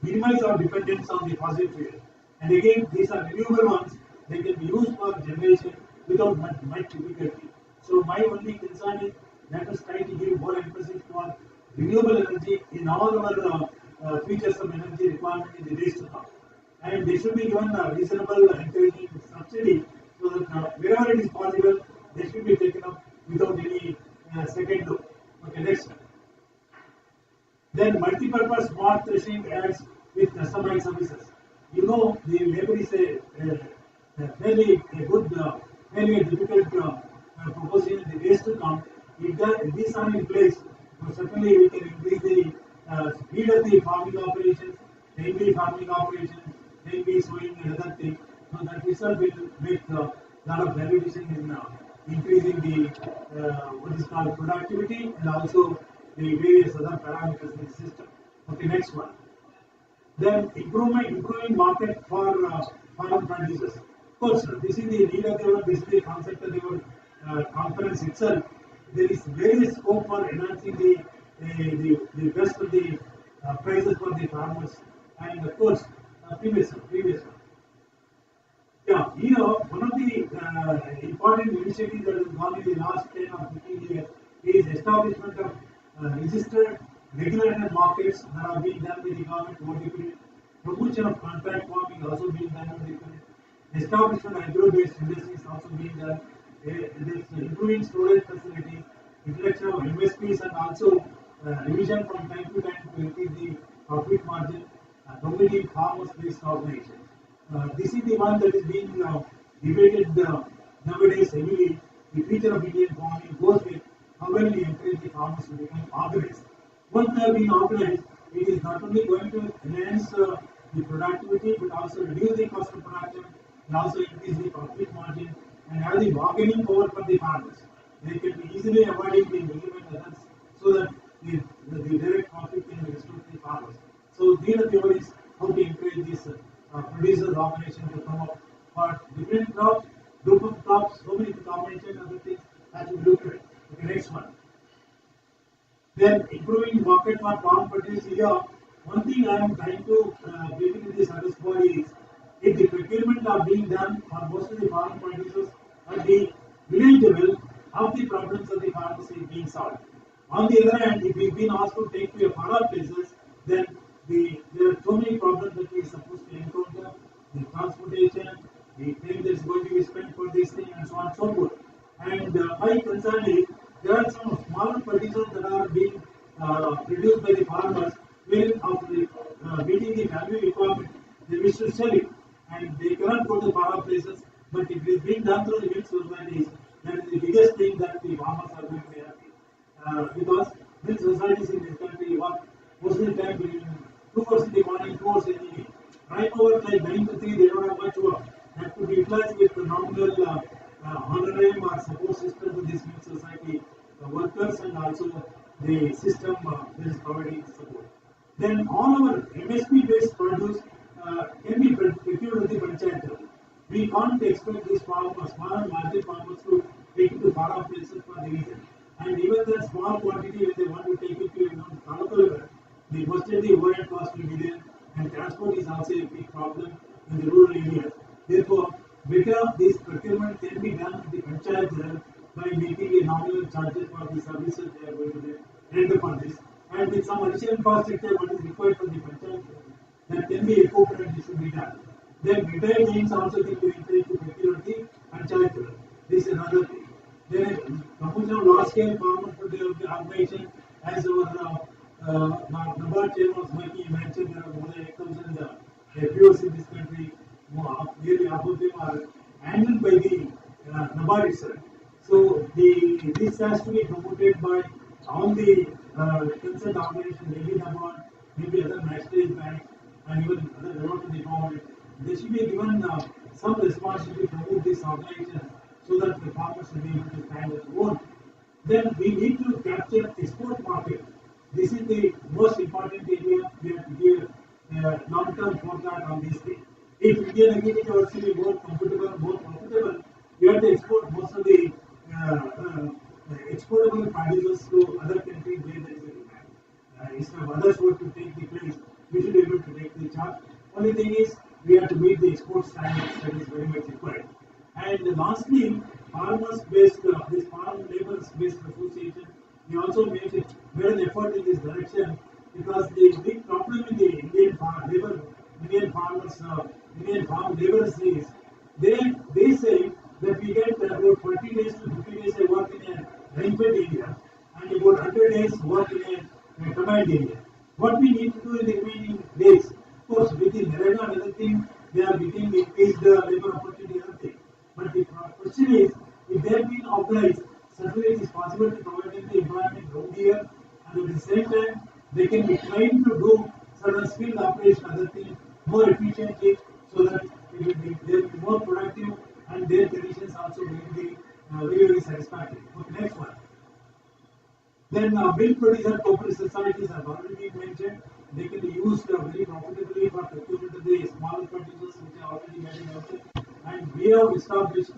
S4: minimize our dependence on the fossil fuel. And again, these are renewable ones, they can be used for generation without much difficulty. So my only concern is let us try to give more emphasis on renewable energy in all our features of energy requirement in the days to come. And they should be given a reasonable encouraging subsidy so that wherever it is possible, they should be taken up without any second look. Okay, next. Then multi-purpose smart threshing ads with customized services. You know, the labor is a fairly difficult proposition in the days to come. If these are in place, certainly we can increase the speed of the farming operations, timely farming operations, timely sowing and other things. So that itself will make a lot of validation in increasing the what is called productivity and also the various other parameters in the system. Okay, next one. Then improving market for farm producers. Of course, this is the need of the this is the concept of the conference itself. There is various scope for enhancing the best of the prices for the farmers, and of course, previous one. Yeah, here one of the important initiatives that has gone in the last 10 or 15 years is establishment of registered regulated markets that are being done by the government vertically. Promotion of contract farming also being done vertically. Establishment of agro-based industries also being done. Improving storage facilities, introduction of MSPs, and also revision from time to time to increase the profit margin. Dominating farmers-based organizations. This is the one that is being debated nowadays heavily. The future of Indian farming goes with how well we encourage the farmers to become organized. Once they have been organized, it is not only going to enhance the productivity but also reduce the cost of production and also increase the profit margin and have the bargaining power for the farmers. They can be easily avoiding the minimum others so that the direct profit can be restored to the farmers. So these are theories how to encourage these producers organizations to come up for different crops, group of crops, so many combinations of the things that we look at. Okay, next one. Then improving market for farm produce here. One thing I am trying to get into this satisfy is if the procurement are being done for most of the farm producers at the village level, half the problems of the farmers is being solved. On the other hand, if we've been asked to take to a far off places, then there are so many problems that we are supposed to encounter, the transportation, the time that is going to be spent for this thing, and so on and so forth. And my concern is there are some smaller producers that are being produced by the farmers, wherein after meeting the value requirement, they wish to sell it, and they cannot go to far off places. But if it is being done through the milk societies, that is the biggest thing that the farmers are going to be happy. Because milk societies in this country work most of the time between 2 hours in the morning, 2 hours in the evening. Right over like 9 to 3, they don't have much work. That could be utilized with the nominal honorarium or support system to this milk society workers and also the system that is providing support. Then all our MSP based produce can be procured at the panchayat level. We can't expect these farmers, small and marginal farmers to take it to far off places for the reason. And even that small quantity, when they want to take it to local level, the mostly overhead cost will be there, and transport is also a big problem in the rural areas. Therefore, better this procurement can be done at the panchayat level, by making a nominal charges for the services they are going to render for this, and with some additional infrastructure what is required for the panchayat, that can be equipped and it should be done. Then retired names also can be encouraged to procure the panchayat. This is another thing. Then promotion of large scale farmer organization, as our Nabad chairman was making, he mentioned there are more than 8,000 FPOs in this country. Nearly half of them are handled by the Nabad itself. So this has to be promoted by all the concerned organizations, maybe Nabad, maybe other nationalized banks, and even other development government. They should be given some responsibility to promote this organization so that the farmers will be able to stand on their own. Then we need to capture export market. This is the most important area. We have to give long-term forecast on this thing. If Indian agriculture wants to be more comfortable, more profitable, we have to export most of the exportable producers to other countries where there is a demand. Instead of others who have to take the place, we should be able to take the charge. Only thing is, we have to meet the export standards that is very much required. And lastly, farmers-based, this farm laborers-based association, we also made an effort in this direction, because the big problem in the Indian farm laborers is they say that we get about 40 days to 50 days of work in a rainfed area and about 100 days work in a combined area. What we need to do in the remaining days, of course, within Narega and other thing, they are getting increased labor opportunity and other thing. But the question is, if they have been organized, certainly it is possible to provide them the employment around here, and at the same time, they can be trained to do certain skilled operation, other things more efficiently, so that they will be more productive and their conditions also will be very, very satisfactory. Okay, next one. Then milk producer cooperative societies have already been mentioned. They can be used very profitably for procurement of the smaller producers, which are already getting out. And we have established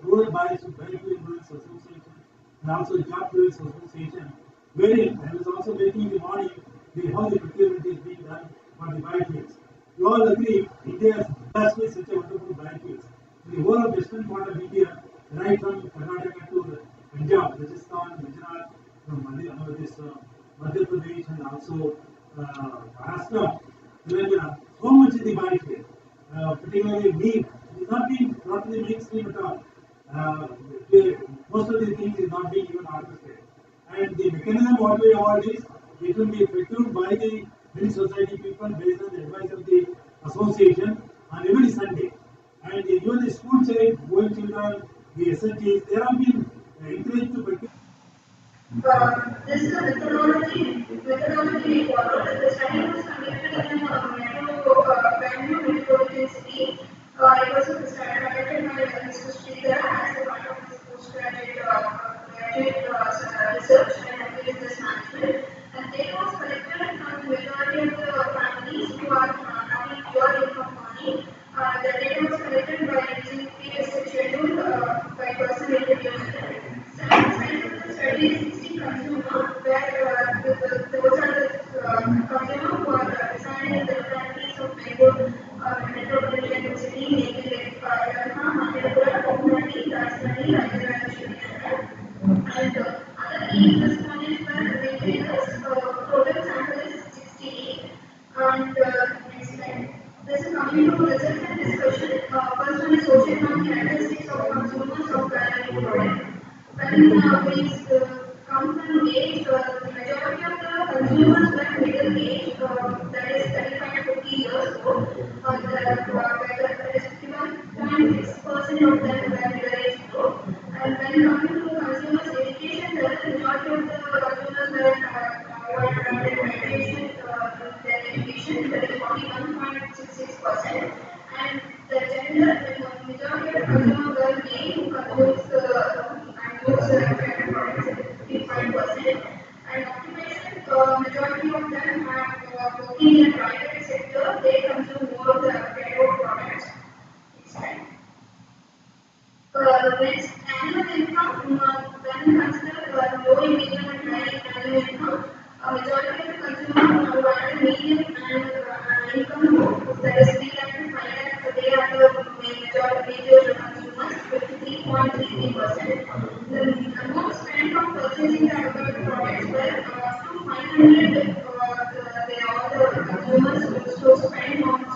S4: rural biofuels association and also job fuels association, wherein I was also making the morning how the procurement is being done for the biofuels. You all agree, India is blessed with such a wonderful biofuels. In the whole of western part of India, right from Karnataka to Punjab, Rajasthan, Gujarat, Madhya Pradesh, and also Maharashtra, Telangana, so much is the biofuel. Particularly wheat, it is not being brought to the mainstream at all. Most of the things is not being even harvested. And the mechanism what we have is, it will be procured by the milk society people based on the advice of the association on every Sunday. And even the school child, going children, the SHGs, they have been encouraged to procure.
S10: This is a methodology we follow. The study was conducted in Bangalore Metropolitan City. It was conducted by Mr. Sridhar as a part of his postgraduate research and business management. And data was collected from the majority of the families who are having pure income money. The data was collected by using previous schedule by person interview method. 7% of the study is 60 consumer, where those are the consumer who are residing in the localities of Bangalore metropolitan city, namely like Yalhanka, Manipura, Koppalpally, Rajahmundry, Rajahmundry, and other key respondents were retailers. Total sample is 68. And next slide. This is coming to results and discussion. First one is socioeconomic characteristics of consumers of value product. When we come from age, the majority of the consumers were middle age, that is 35 to 50 years old. That is 51.6% of them were middle age group. And when coming to consumers' education level, the majority of the consumers were under graduation their education, that is 41.66%. And the gender, the majority of the consumers were male who consumes products at 55%. And occupation, majority of them are working in the private sector, they consume more of the payroll products. Next, annual income, when considered low, medium, and high annual income, majority of the consumers who are at medium and income group, that is 3 lakh to 5 lakh, they are the major consumers, 53.38%. recommended all the consumers to spend on the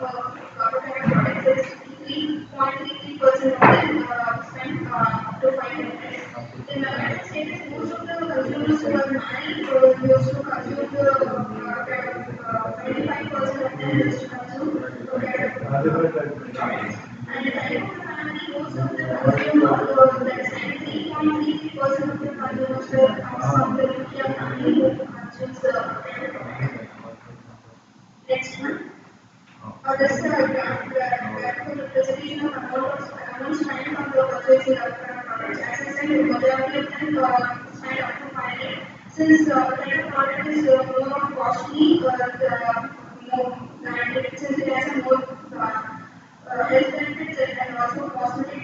S10: avocado products is 3.33% of them spend up to 500. In the United States, most of the consumers who are married used to consume the avocado. 75% of them used to consume avocado products. And the type of the family, most of the consumer that 73.33% of the consumers comes from the nuclear family who consumes the avocado product. Next one. This is the presentation of amount spent on the purchasing of products. As I said, the majority of them spend up to 500. Since the product is more costly, since it has a more health benefits and also cosmetic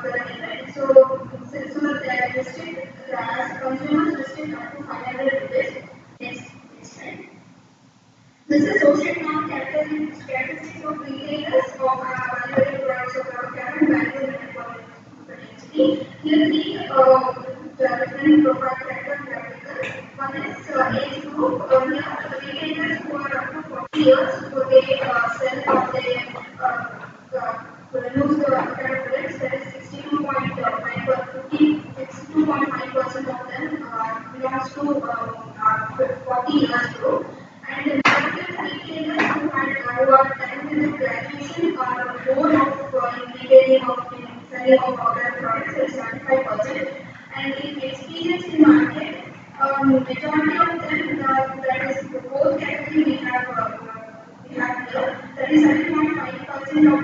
S10: benefits, so they restrict as consumers restrict up to 500 rupees. Next slide. This is socioeconomic characteristics of retailers of value-added products of avocado and value-added products. Here three different profile characteristics. One is age group. Here retailers who are up to 40 years, so they sell or they produce the avocado products. That is 62.5% of them belongs to 40 years group. And the majority of retailers who are done with the graduation are more of retailing of selling of avocado products, that is 75%. And in experience in market, majority of them, that is the fourth category we have here, that is 7.5% of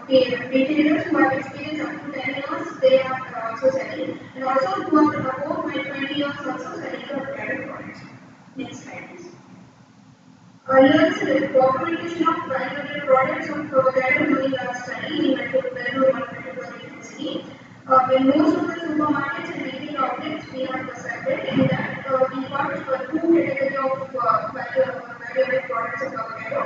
S10: the retailers who have experience up to 10 years, they are also selling, and also who are above 20 years also selling the avocado products. Next slide, please. Here is the population of value-added products of avocado during our study in Metropolitan University. In most of the supermarkets and retail outlets, we have decided in that we got two categories of value-added products of avocado.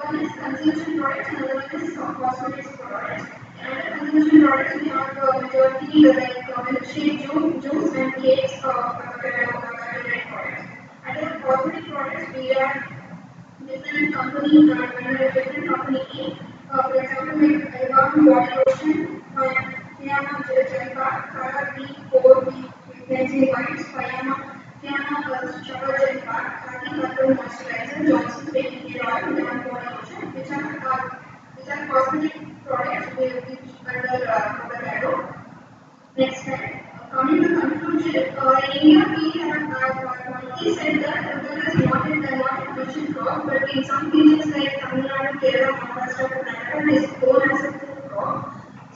S10: One is consumption products and another one is cosmetics products. Under consumption products, we have majority like milkshake, juice and cakes of avocado products. Under cosmetic products, we are different company under different company name. For example, like Avon body lotion, Fiamma gel bar, Cara B4B cleansing wipes, Fiamma shower gel bar, Hardy Control moisturizer, Johnson's baby hair oil, Lemon body lotion, which are cosmetic products which under avocado. Next slide. Coming to conclusion, in India we have already said that avocado is not a commercial crop, but in some regions like Tamil Nadu, Kerala, Maharashtra, Karnataka, it is grown as a food crop.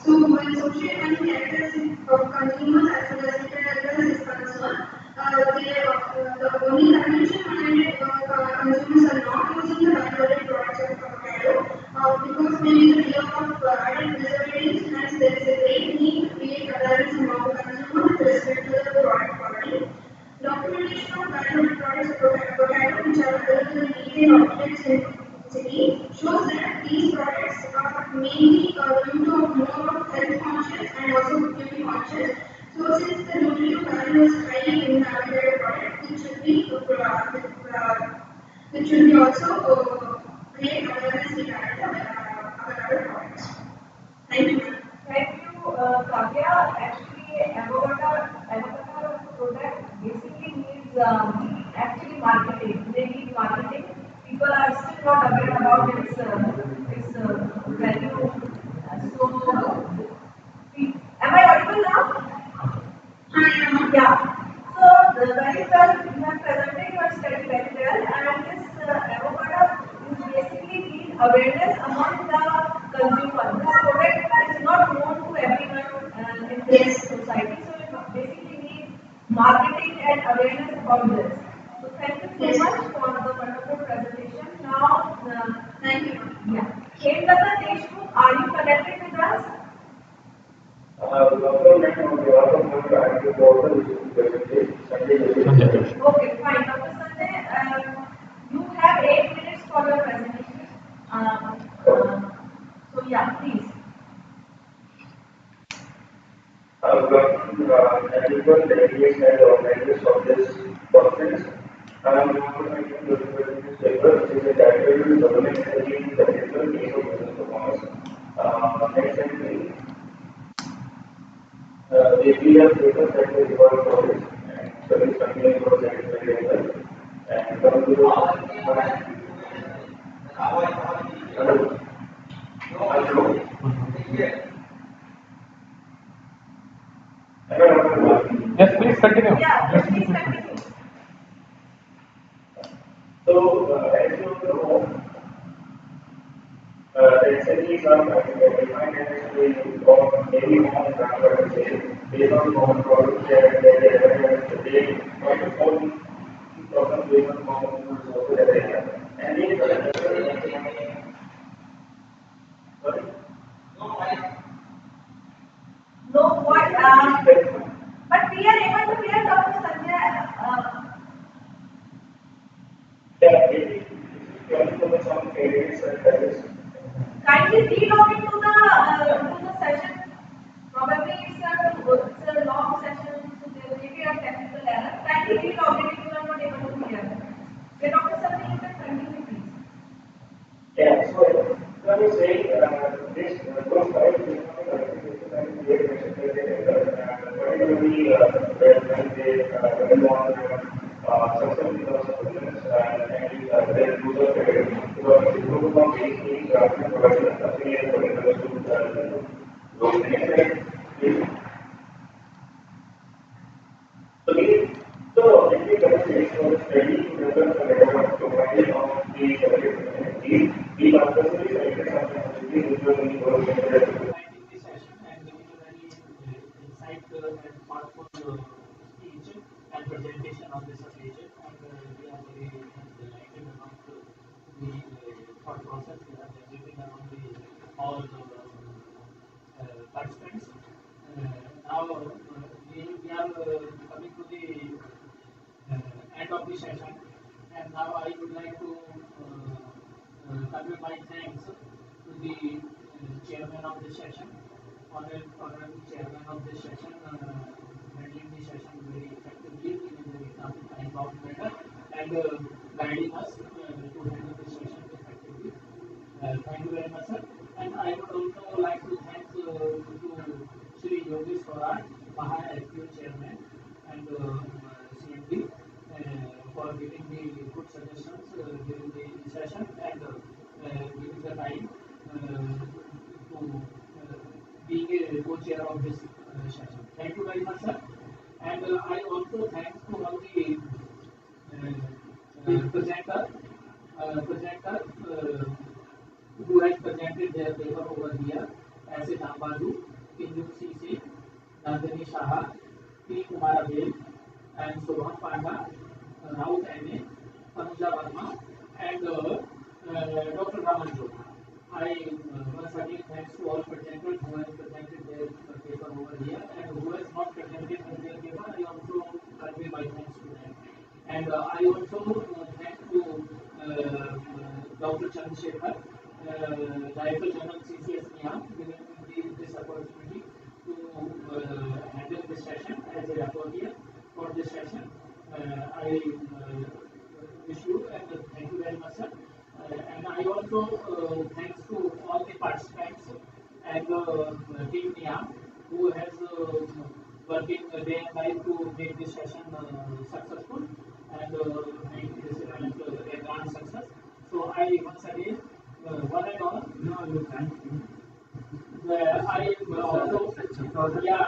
S10: So when socioeconomic characteristics of consumers as well as retailers is concerned, the only condition consumers are not using the value-added products of avocado because maybe the fear of added preservatives, hence there is a great need to create awareness among the consumer with respect to the product quality. Documentation of value-added products of avocado which are available in retail outlets in city shows that these products are mainly due to more of health conscious and also beauty conscious. So since the nutritive value is high in the avocado product, it should be also create awareness regarding avocado products. Thank you.
S2: Thank you, Kavya. Actually, avocado product basically needs actually marketing. They need marketing. People are still not aware about its value. Am I audible now? Yeah. So very well, you have presented your study very well, and this avocado is basically need awareness among the consumer. This product is not known to everyone in this society, so it basically need marketing and awareness about this. So thank you so much for the wonderful presentation. Now,
S10: thank you.
S2: Yeah. Hemlata Deshmukh, are you connected with us?
S11: Okay,
S2: fine. Dr. Sanjay, you have 8 minutes for your presentation. So yeah, please.
S11: Everyone, the awareness of this conference. I'm going to make the paper, which is a category government energy in the technical case of business performance. Next slide, please. We have papers that we require for this, and service continuing for that is very well. And come to the
S8: Yes, please continue.
S2: Yeah, yes, please continue.
S11: So, as you know, essentially some defined as a or maybe on transfer based on common problems that they try to solve these problems based on common resources that they have. And they sorry?
S2: No, what? But we are able to hear Dr. Sanjay.
S11: Yeah, maybe you also have some areas that is.
S2: Kindly relog into the session. Probably it's a long session, so there may be a technical error. Kindly relog it if you are not able to hear. Then Dr. Sanjay, you can continue, please.
S11: Yeah, so let me say this those five particularly when they run on success because of business and their user because the group of these things are providing a affiliate for the those things. So, if we consider for study to develop a record provided on the community, we purposely selected some activities which were in the
S5: Session and giving a very insightful and powerful speech and presentation on this occasion, and we are very delighted about the thought process we are generating around all participants. Now we are coming to the end of the session, and now I would like to convey my thanks to the chairman of the session, honorable chairman of the session, handling the session very effectively in a very time-bound manner and guiding us to handle the session effectively. Thank you very much, sir. And I would also like to thank to Shri Yogesh Swaraj, MahaFPO chairman, and CMD for giving the good suggestions during the session and giving the time to being a co-chair of this session. Thank you very much, sir. And I also thank to all the presenter who has presented their paper over here, S.A. Tambaju, Kinjuk C.C., Nandini Saha, P. Kumara Bel, and Shobham Panda, Raut M.A., Tanuja Verma, and Dr. Raman Jodha. I once again thanks to all presenters who have presented their paper over here and who has not presented their paper. I also convey my thanks to them. And I also thank to Dr. Chandrasekhar, Director General CCS NIAM, giving me this opportunity to handle this session as a rapporteur for this session. I wish you and thank you very much, sir. And I also thanks to all the participants and team NIAM who has working day and night to make this session successful and make this event a grand success. So I once again, one and all, I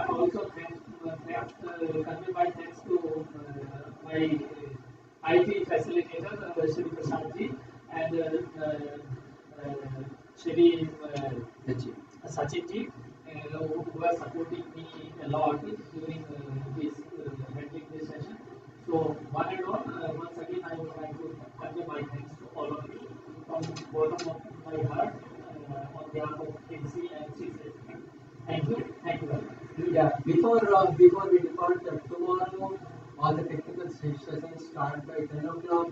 S5: also convey my thanks to my IT facilitator, Shri Prasad ji, and Shri Sachin ji, who are supporting me a lot during this handling this session. So one and all, once again I would like to convey my thanks to all of you from the bottom of my heart on behalf of NC and CCS. Thank you very much.
S12: Yeah, before we depart, tomorrow all the technical sessions start by 10 o'clock.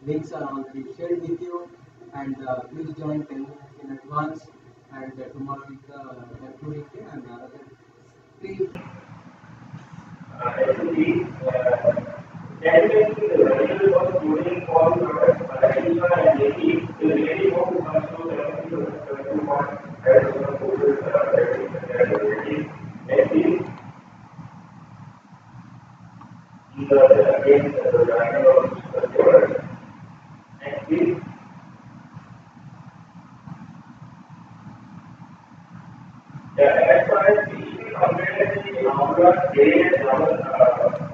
S12: Links are already shared with you, and please join 10 minutes in advance. And tomorrow is the concluding day, and another 3.
S11: Actually, Definitely, the value of coding for products, Radhika and Niki is really more to come to 70 to 71 as the courses that we have already. Maybe again the diagram of the product. Next is as far as the compare the Amla A and